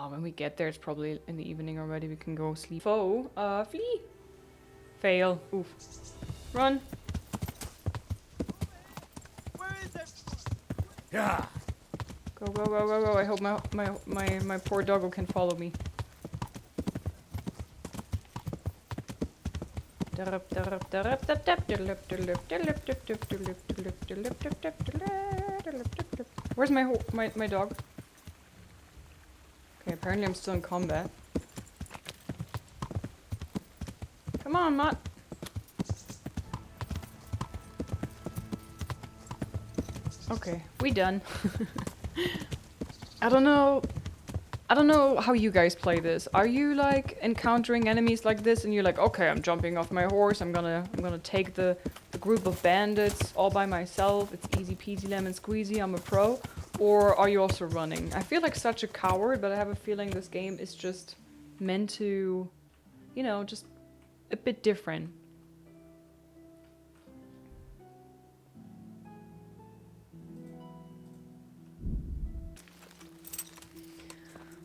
When we get there, it's probably in the evening already. We can go sleep. Foe, flee. Fail. Oof. Run. Where is it? Yeah. Go, go, go, go, go. I hope my poor doggo can follow me. Where's my dog? Okay, apparently I'm still in combat. Come on, Matt. Okay, we done. I don't know how you guys play this. Are you like encountering enemies like this and you're like, okay, I'm jumping off my horse, I'm gonna take the group of bandits all by myself, it's easy peasy lemon squeezy, I'm a pro? Or are you also running? I feel like such a coward, but I have a feeling this game is just meant to, you know, just a bit different.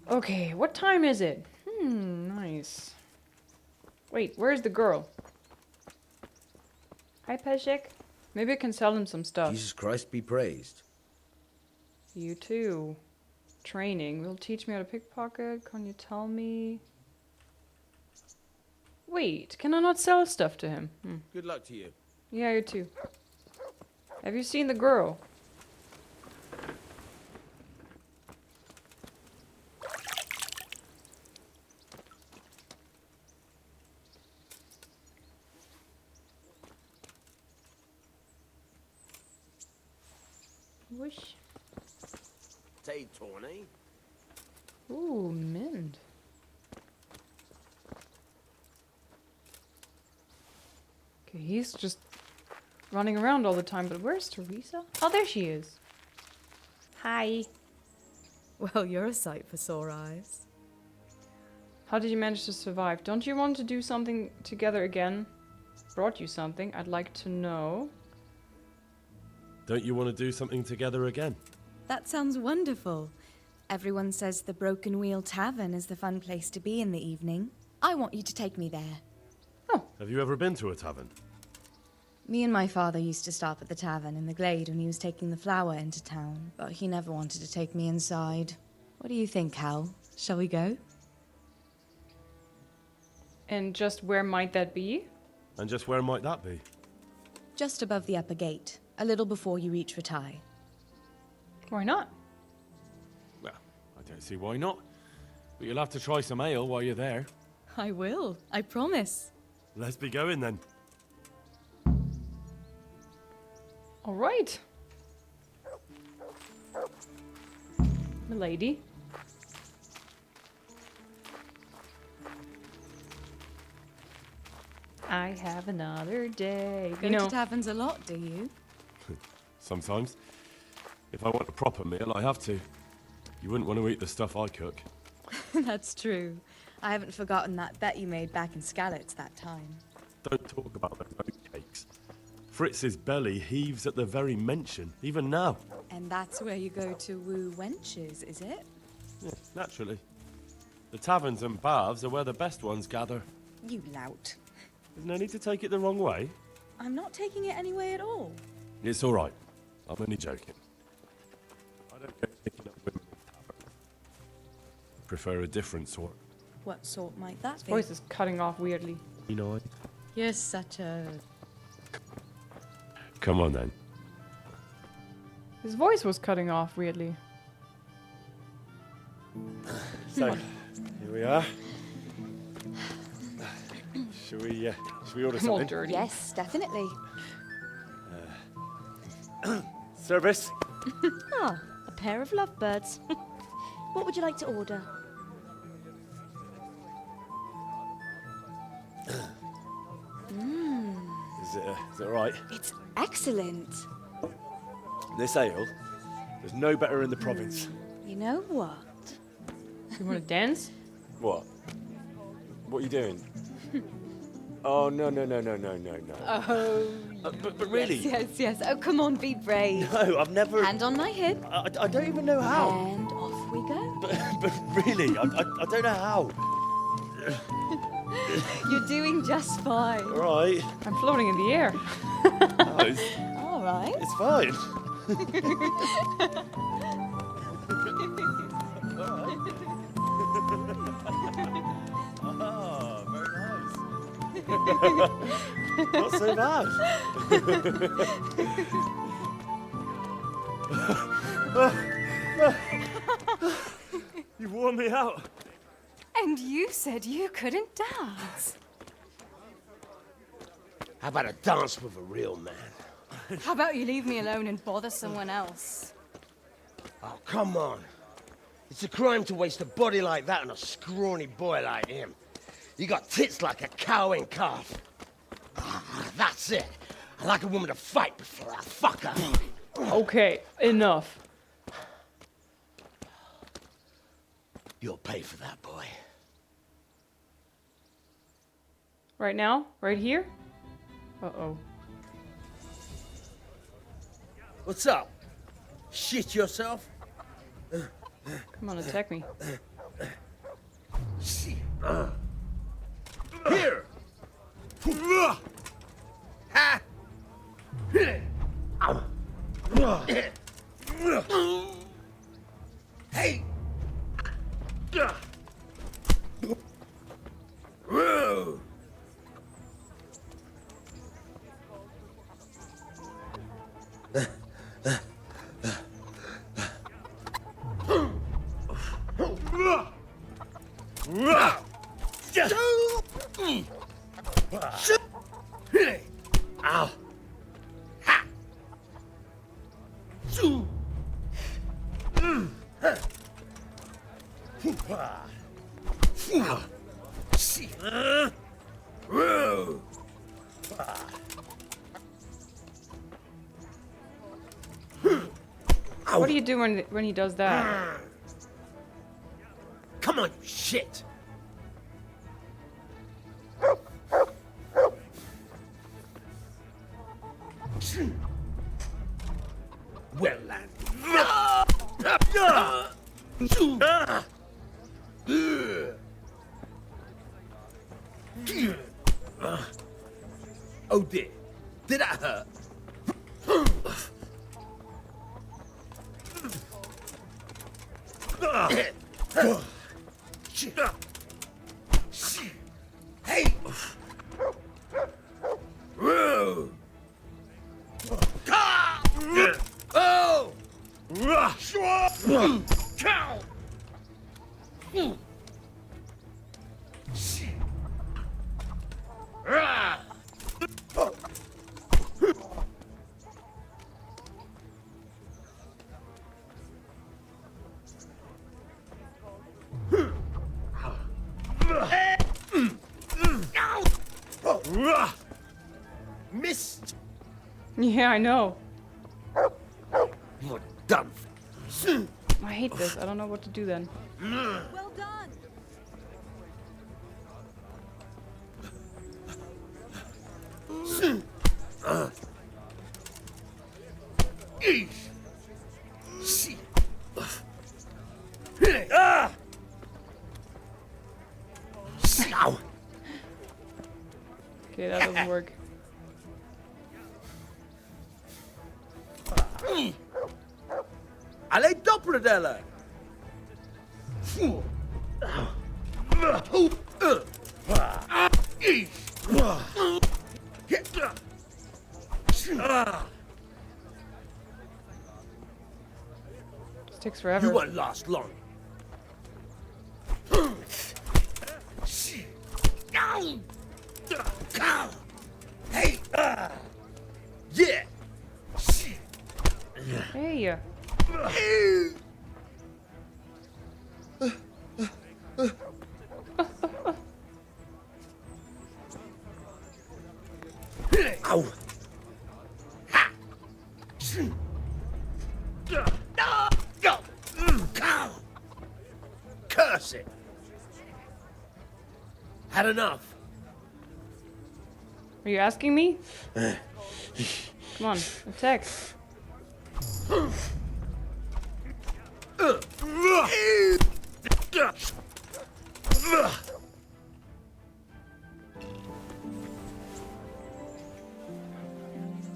Okay, what time is it? Nice. Wait, where's the girl? Hi, Peshek. Maybe I can sell him some stuff. Jesus Christ be praised. You too. Training. Will teach me how to pickpocket. Can you tell me? Wait, can I not sell stuff to him? Good luck to you. Yeah, you too. Have you seen the girl? Wish. Tay Tawny. Ooh, mint. Okay, he's just running around all the time, but where's Theresa? Oh, there she is. Hi. Well, you're a sight for sore eyes. How did you manage to survive? Don't you want to do something together again? Brought you something, I'd like to know. Don't you want to do something together again? That sounds wonderful. Everyone says the Broken Wheel Tavern is the fun place to be in the evening. I want you to take me there. Have you ever been to a tavern? Me and my father used to stop at the tavern in the Glade when he was taking the flour into town, but he never wanted to take me inside. What do you think, Hal? Shall we go? And just where might that be? And just where might that be? Just above the upper gate, a little before you reach Ratai. Why not? Well, I don't see why not. But you'll have to try some ale while you're there. I will, I promise. Let's be going then. All right. Milady. I have another day. Go to taverns a lot, do you? Sometimes. If I want a proper meal, I have to. You wouldn't want to eat the stuff I cook. That's true. I haven't forgotten that bet you made back in Skalitz that time. Don't talk about the oatcakes. Fritz's belly heaves at the very mention, even now. And that's where you go to woo wenches, is it? Yeah, naturally. The taverns and baths are where the best ones gather. You lout. There's no need to take it the wrong way. I'm not taking it any way at all. It's all right. I'm only joking. I don't go picking up women in tavern. Prefer a different sort. What sort might that His be? voice is cutting off weirdly. You know what? You're such a... Come on then. His voice was cutting off weirdly. So, here we are. Should we order I'm all something? dirty. Yes, definitely. Service? Ah, a pair of lovebirds. What would you like to order? Is it all right? It's excellent. This ale, there's no better in the province. You know what? You want to dance? What? What are you doing? Oh, no. Oh, But really? Yes. Oh, come on, be brave. No, I've never... Hand on my hip. I don't even know how. And off we go. But really, I don't know how. You're doing just fine. All right. I'm floating in the air. No, All right. it's fine. Oh, very nice. Not so bad. You've worn me out. And you said you couldn't dance. How about a dance with a real man? How about you leave me alone and bother someone else? Oh, come on. It's a crime to waste a body like that on a scrawny boy like him. You got tits like a cow in calf. That's it. I like a woman to fight before I fuck her. Okay, enough. You'll pay for that, boy. Right now? Right here? Uh-oh. What's up? Shit yourself? Come on, attack me. Here! Ha! Hey! Whoa! Ow! Ha! Zoo! Whoa! What do you do when he does that? Come on, you shit! Well landed. Oh dear. Did that hurt? Hey! Whoa! Oh! Cow! Missed! Yeah, I know. You're done. I hate this. I don't know what to do then. Well done. Okay, Alle Doppeldeller! This takes forever. You won't last long. Hey! Yeah! Hey! Ow! Ha! Go! Cow! Curse it! Had enough. Are you asking me? Come on, attack.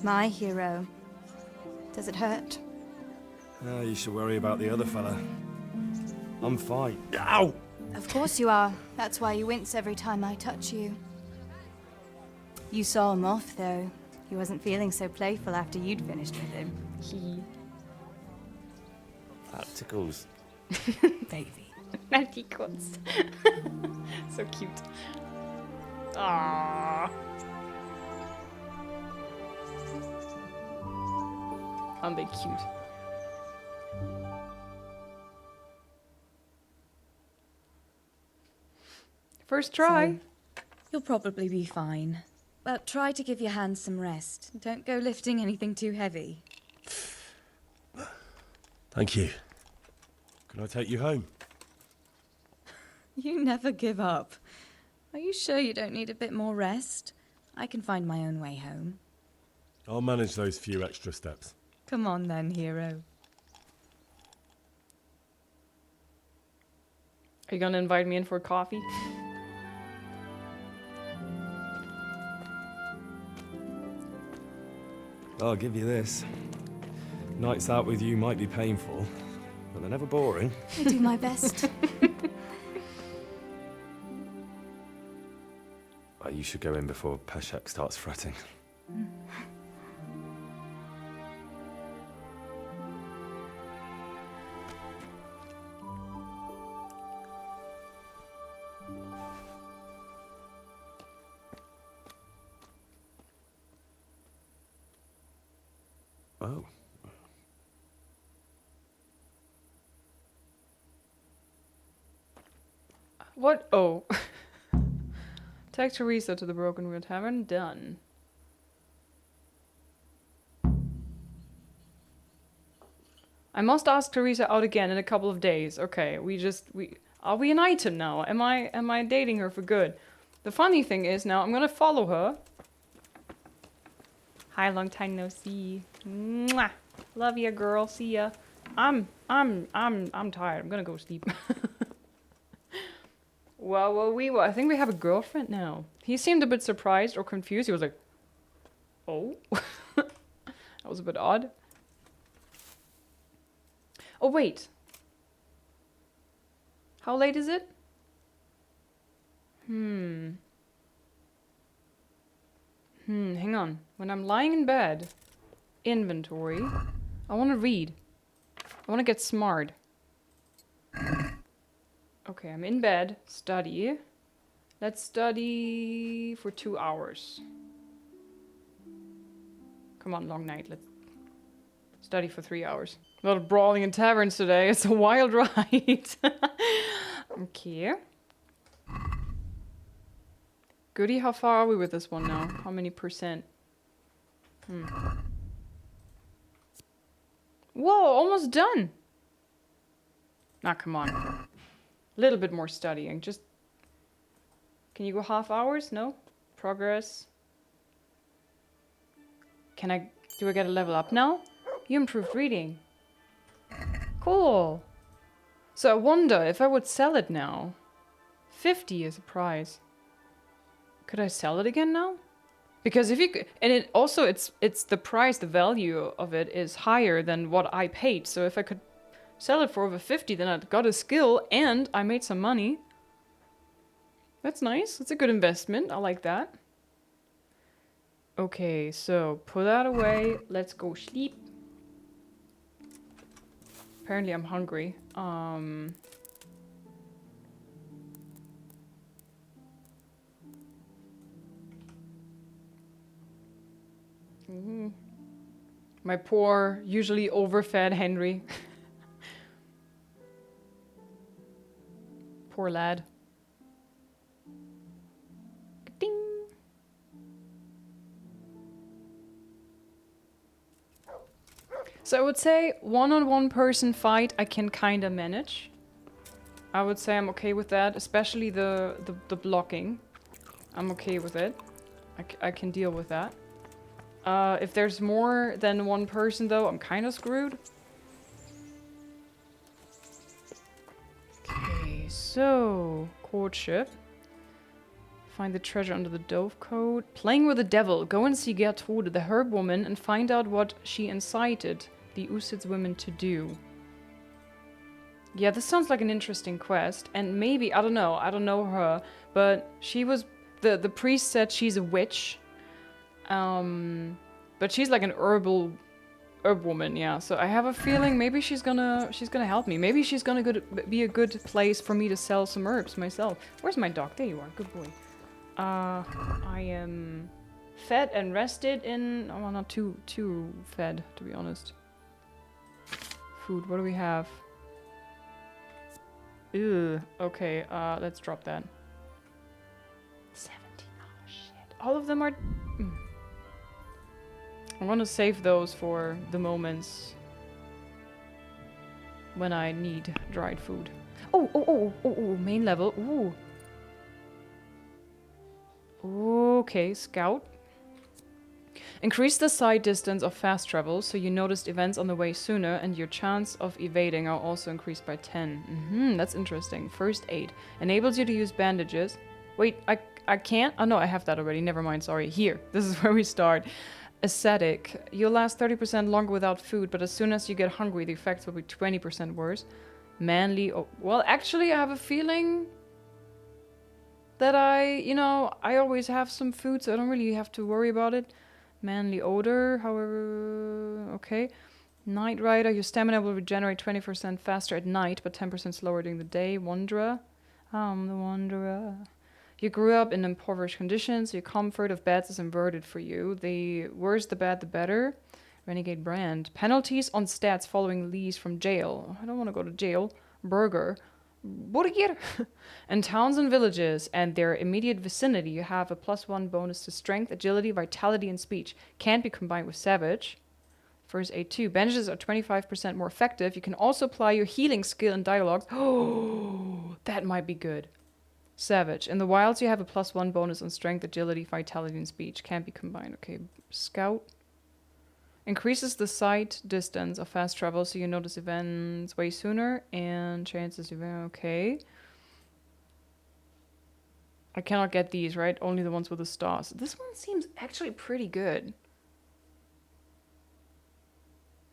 My hero. Does it hurt? You should worry about the other fella. I'm fine. Ow! Of course you are. That's why you wince every time I touch you. You saw him off, though. He wasn't feeling so playful after you'd finished with him. That tickles. Baby. That tickles. So cute. Aww. Aren't they cute? First try. So, you'll probably be fine. But try to give your hands some rest. Don't go lifting anything too heavy. Thank you. Can I take you home? You never give up. Are you sure you don't need a bit more rest? I can find my own way home. I'll manage those few extra steps. Come on then, hero. Are you gonna invite me in for coffee? I'll give you this. Nights out with you might be painful, but they're never boring. I do my best. Well, you should go in before Peshek starts fretting. Oh. What? Oh. Take Theresa to the Broken Wheel Tavern. Done. I must ask Theresa out again in a couple of days. Okay, are we an item now? Am I dating her for good? The funny thing is now I'm gonna follow her. Hi, long time no see. Mwah. Love ya, girl. See ya. I'm tired. I'm gonna go sleep. Well, I think we have a girlfriend now. He seemed a bit surprised or confused. He was like, oh. That was a bit odd. Oh, wait. How late is it? Hang on. When I'm lying in bed, inventory, I want to read. I want to get smart. Okay, I'm in bed. Study. Let's study for 2 hours. Come on, long night. Let's study for 3 hours. A lot of brawling in taverns today. It's a wild ride. Okay. Goody, how far are we with this one now? How many percent? Whoa, almost done. Nah, come on. A little bit more studying. Just... Can you go half hours? No? Progress. Do I get a level up now? You improved reading. Cool. So I wonder if I would sell it now. 50 is a price. Could I sell it again now? Because if you and it also it's the price, the value of it is higher than what I paid. So if I could sell it for over 50, then I got a skill and I made some money. That's nice. It's a good investment. I like that. Okay, so put that away. Let's go sleep. Apparently I'm hungry. My poor, usually overfed Henry. Poor lad. Ding. So I would say one-on-one person fight I can kind of manage. I would say I'm okay with that, especially the blocking. I'm okay with it. I can deal with that. If there's more than one person though, I'm kind of screwed. Okay, so courtship. Find the treasure under the dove coat. Playing with the devil. Go and see Gertrude, the herb woman, and find out what she incited the Usit's women to do. Yeah, this sounds like an interesting quest. And maybe, I don't know her, but she was, the priest said she's a witch. But she's like an herb woman, yeah. So I have a feeling maybe she's gonna help me. Maybe she's gonna be a good place for me to sell some herbs myself. Where's my dog? There you are. Good boy. I am fed and rested in... Oh, well, not too fed, to be honest. Food, what do we have? Ew. Okay, let's drop that. 17. Oh, shit. All of them are... I want to save those for the moments when I need dried food. Oh, main level. Ooh. Okay, scout. Increase the sight distance of fast travel, so you noticed events on the way sooner, and your chance of evading are also increased by 10. That's interesting. First aid. Enables you to use bandages. Wait, I can't? Oh no, I have that already. Never mind, sorry. Here, this is where we start. Ascetic. You'll last 30% longer without food, but as soon as you get hungry, the effects will be 20% worse. Manly. Oh, well, actually, I have a feeling that I always have some food, so I don't really have to worry about it. Manly odor, however, okay. Night Rider, your stamina will regenerate 20% faster at night, but 10% slower during the day. Wanderer. I'm the Wanderer. You grew up in impoverished conditions, your comfort of beds is inverted for you. The worse the bad, the better. Renegade Brand. Penalties on stats following release from jail. I don't want to go to jail. Burger. Burger. And towns and villages and their immediate vicinity, you have a +1 bonus to strength, agility, vitality, and speech. Can't be combined with savage. First aid 2. Bandages are 25% more effective. You can also apply your healing skill in dialogues. Oh, that might be good. Savage. In the wilds, you have a +1 bonus on strength, agility, vitality, and speech. Can't be combined. Okay. Scout. Increases the sight distance of fast travel, so you notice events way sooner, and chances of... Okay. I cannot get these, right? Only the ones with the stars. This one seems actually pretty good.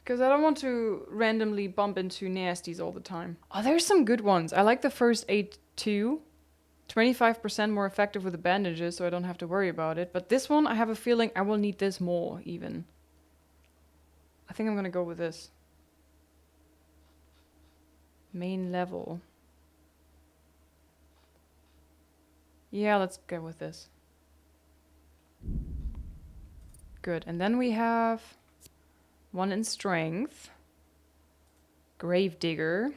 Because I don't want to randomly bump into nasties all the time. Oh, there's some good ones. I like the first aid 2. 25% more effective with the bandages, so I don't have to worry about it. But this one, I have a feeling I will need this more, even. I think I'm gonna go with this. Main level. Yeah, let's go with this. Good, and then we have 1 in strength. Gravedigger.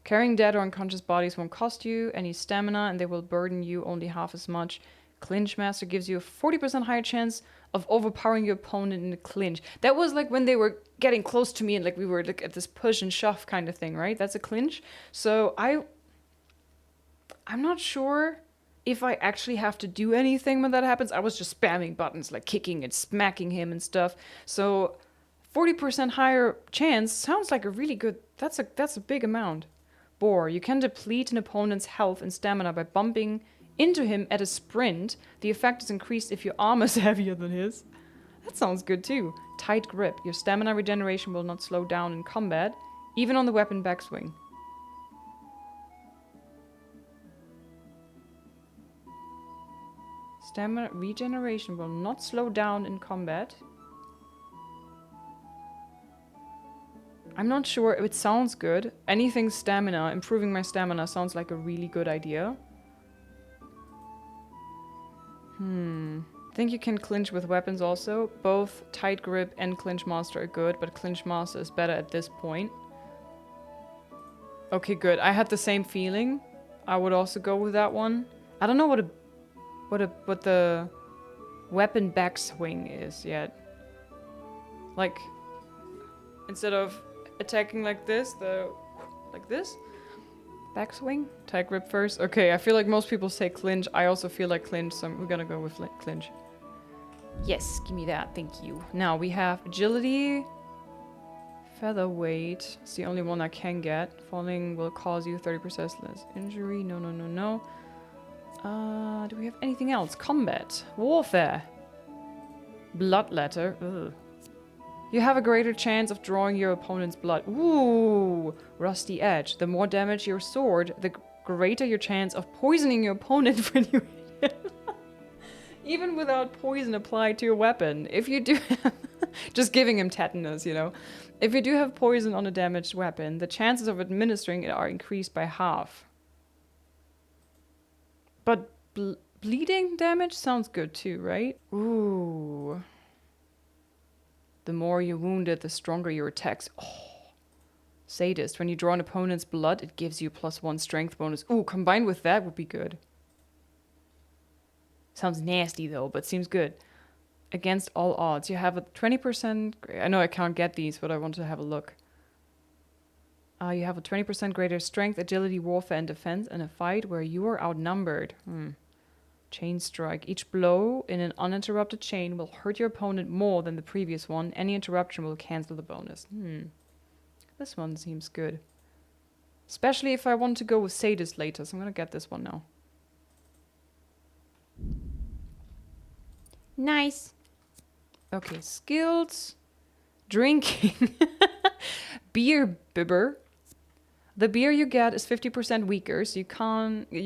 Carrying dead or unconscious bodies won't cost you any stamina, and they will burden you only half as much. Clinch Master gives you a 40% higher chance of overpowering your opponent in a clinch. That was like when they were getting close to me and like we were like at this push and shove kind of thing, right? That's a clinch. So I'm not sure if I actually have to do anything when that happens. I was just spamming buttons, like kicking and smacking him and stuff. So 40% higher chance sounds like a really good... That's a big amount. Bore. You can deplete an opponent's health and stamina by bumping into him at a sprint. The effect is increased if your armor is heavier than his. That sounds good too. Tight grip. Your stamina regeneration will not slow down in combat, even on the weapon backswing. Stamina regeneration will not slow down in combat. I'm not sure. It sounds good. Anything stamina, improving my stamina sounds like a really good idea. Think you can clinch with weapons also. Both tight grip and clinch master are good, but clinch master is better at this point. Okay, good. I had the same feeling. I would also go with that one. I don't know what the weapon backswing is yet. Like, instead of attacking like this, like this? Backswing? Tight grip first? Okay, I feel like most people say clinch. I also feel like clinch, so we're gonna go with clinch. Yes, give me that, thank you. Now we have agility. Featherweight. It's the only one I can get. Falling will cause you 30% less injury. No, no, no, no. Do we have anything else? Combat. Warfare. Bloodletter. Ugh. You have a greater chance of drawing your opponent's blood. Ooh. Rusty edge. The more damage your sword, the greater your chance of poisoning your opponent when you hit him. Even without poison applied to your weapon. If you do have... just giving him tetanus, you know. If you do have poison on a damaged weapon, the chances of administering it are increased by half. But bleeding damage sounds good too, right? Ooh. The more you're wounded, the stronger your attacks. Oh. Sadist. When you draw an opponent's blood, it gives you +1 strength bonus. Ooh, combined with that would be good. Sounds nasty though, but seems good. Against all odds. You have a 20%... I know I can't get these, but I want to have a look. You have a 20% greater strength, agility, warfare, and defense in a fight where you are outnumbered. Chain strike. Each blow in an uninterrupted chain will hurt your opponent more than the previous one. Any interruption will cancel the bonus. This one seems good. Especially if I want to go with sadist later, so I'm gonna get this one now. Nice. Okay, skills. Drinking. Beer bibber. The beer you get is 50% weaker, so you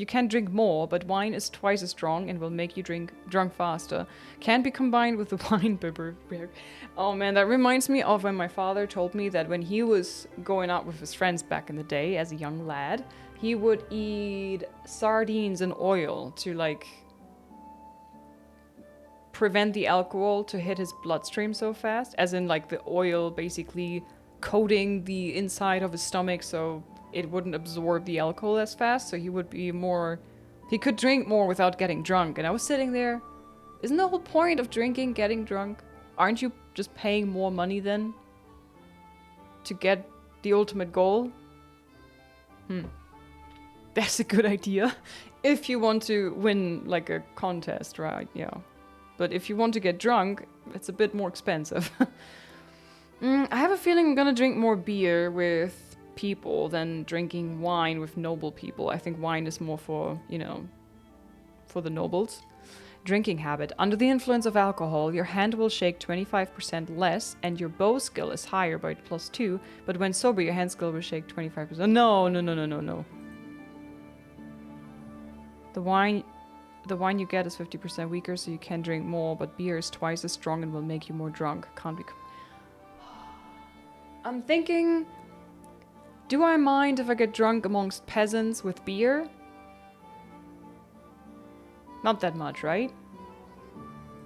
can drink more, but wine is twice as strong and will make you drunk faster. Can't be combined with the wine bibber beer. Oh man, that reminds me of when my father told me that when he was going out with his friends back in the day as a young lad, he would eat sardines and oil to like prevent the alcohol to hit his bloodstream so fast, as in like the oil basically coating the inside of his stomach so it wouldn't absorb the alcohol as fast, so he would be more... He could drink more without getting drunk. And I was sitting there, isn't the whole point of drinking getting drunk? Aren't you just paying more money then to get the ultimate goal? That's a good idea. If you want to win like a contest, right? Yeah. But if you want to get drunk, it's a bit more expensive. I have a feeling I'm gonna drink more beer with people than drinking wine with noble people. I think wine is more for, you know, for the nobles. Drinking habit. Under the influence of alcohol, your hand will shake 25% less and your bow skill is higher by +2, but when sober, your hand skill will shake 25%. No. The wine you get is 50% weaker, so you can drink more, but beer is twice as strong and will make you more drunk. Can't be... I'm thinking, do I mind if I get drunk amongst peasants with beer? Not that much, right?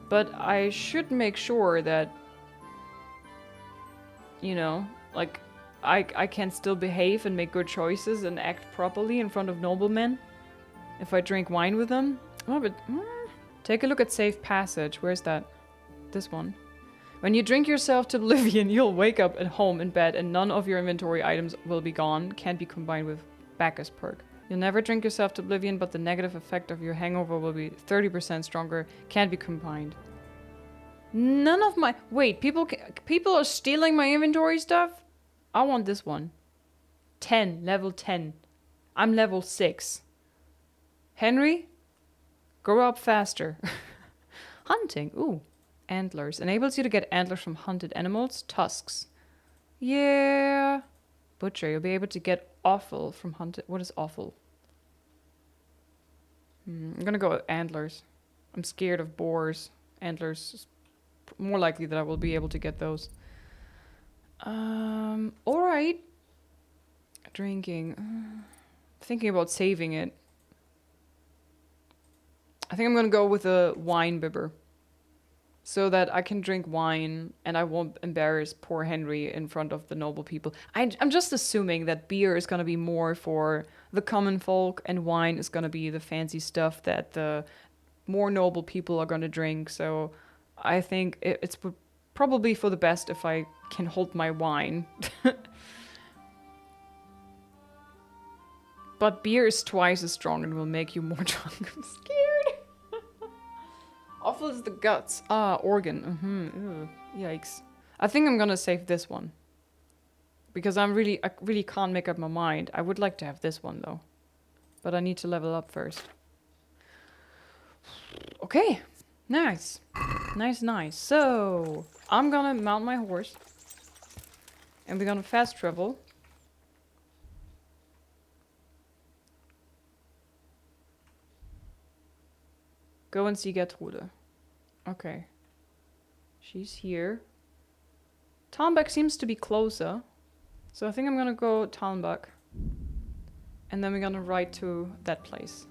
But I should make sure that, you know, like, I can still behave and make good choices and act properly in front of noblemen if I drink wine with them. Oh, but take a look at Safe Passage. Where's that? This one. When you drink yourself to oblivion, you'll wake up at home in bed and none of your inventory items will be gone. Can't be combined with Bacchus perk. You'll never drink yourself to oblivion, but the negative effect of your hangover will be 30% stronger. Can't be combined. None of my... Wait, people are stealing my inventory stuff? I want this one. 10, level 10. I'm level 6. Henry? Grow up faster. Hunting. Ooh. Antlers. Enables you to get antlers from hunted animals. Tusks. Yeah. Butcher. You'll be able to get offal from hunted... What is offal? I'm gonna go with antlers. I'm scared of boars. Antlers is more likely that I will be able to get those. Alright. Drinking. Thinking about saving it. I think I'm gonna go with a wine bibber. So that I can drink wine and I won't embarrass poor Henry in front of the noble people. I'm just assuming that beer is gonna be more for the common folk and wine is gonna be the fancy stuff that the more noble people are gonna drink. So I think it's probably for the best if I can hold my wine. But beer is twice as strong and will make you more drunk. I'm scared. Offal is the guts. Ah, organ. Yikes. I think I'm gonna save this one. Because I really can't make up my mind. I would like to have this one though. But I need to level up first. Okay. Nice. Nice. So, I'm gonna mount my horse. And we're gonna fast travel. Go and see Gertrude. Okay. She's here. Talmbach seems to be closer. So I think I'm gonna go Talmbach. And then we're gonna ride to that place.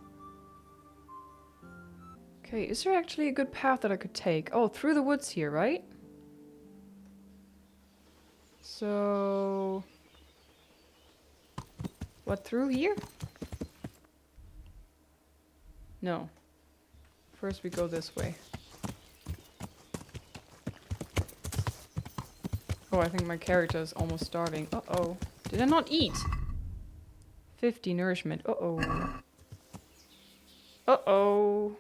Okay, is there actually a good path that I could take? Oh, through the woods here, right? So... What, through here? No. First we go this way. Oh, I think my character is almost starving. Uh-oh. Did I not eat? 50 nourishment. Uh-oh. Uh-oh.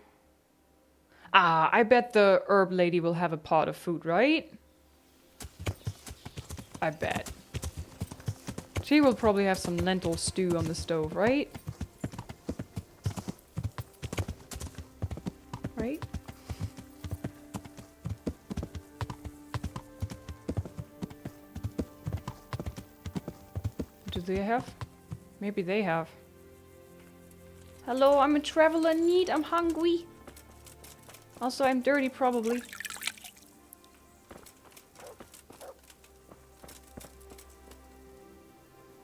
Ah, I bet the herb lady will have a pot of food, right? I bet. She will probably have some lentil stew on the stove, right? Right? Do they have? Maybe they have. Hello, I'm a traveler in need. I'm hungry. Also, I'm dirty, probably.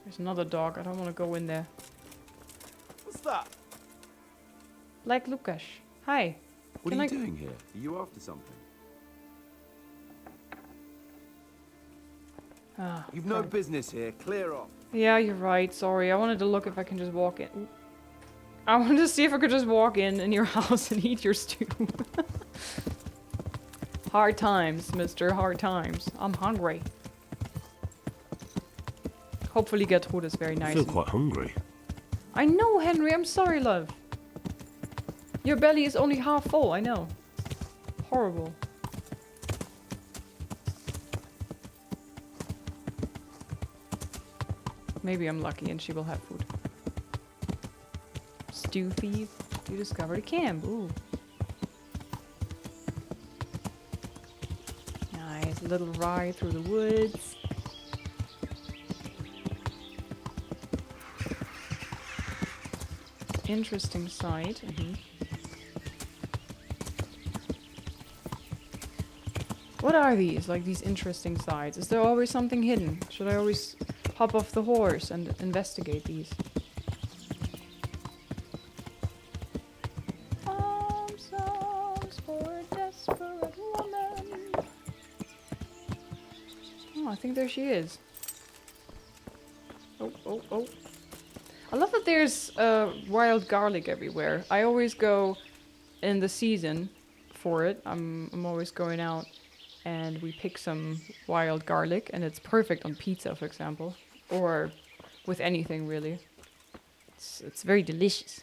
There's another dog. I don't want to go in there. What's that? Like Lukas. Hi. What are you doing here? Are you after something? Ah, You've no business here. Clear off. yeah, you're right. Sorry. I wanted to look if I can just walk in. Ooh. I wanted to see if I could just walk in your house and eat your stew. Hard times, mister. Hard times. I'm hungry. Hopefully Gertrude is very nice. I feel quite hungry. I know, Henry. I'm sorry, love. Your belly is only half full. I know. Horrible. Maybe I'm lucky and she will have food. Stew thief. You discovered a camp. Ooh. Nice little ride through the woods. Interesting sight. What are these? Like these interesting sights? Is there always something hidden? Should I always hop off the horse and investigate these? Songs for a desperate woman. Oh, I think there she is. Oh. I love that there's wild garlic everywhere. I always go in the season for it. I'm always going out and we pick some wild garlic and it's perfect on pizza, for example. Or with anything, really. It's very delicious.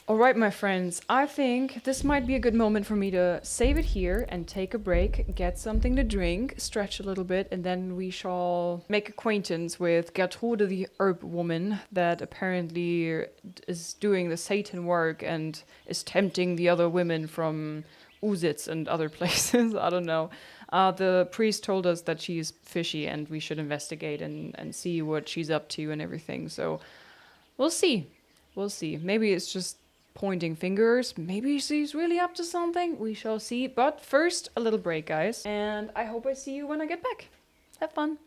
Alright, my friends, I think this might be a good moment for me to save it here and take a break, get something to drink, stretch a little bit, and then we shall make acquaintance with Gertrude, the herb woman that apparently is doing the Satan work and is tempting the other women from Uzitz and other places. I don't know. The priest told us that she's fishy and we should investigate and see what she's up to and everything. So we'll see. We'll see. Maybe it's just pointing fingers. Maybe she's really up to something. We shall see. But first, a little break, guys. And I hope I see you when I get back. Have fun.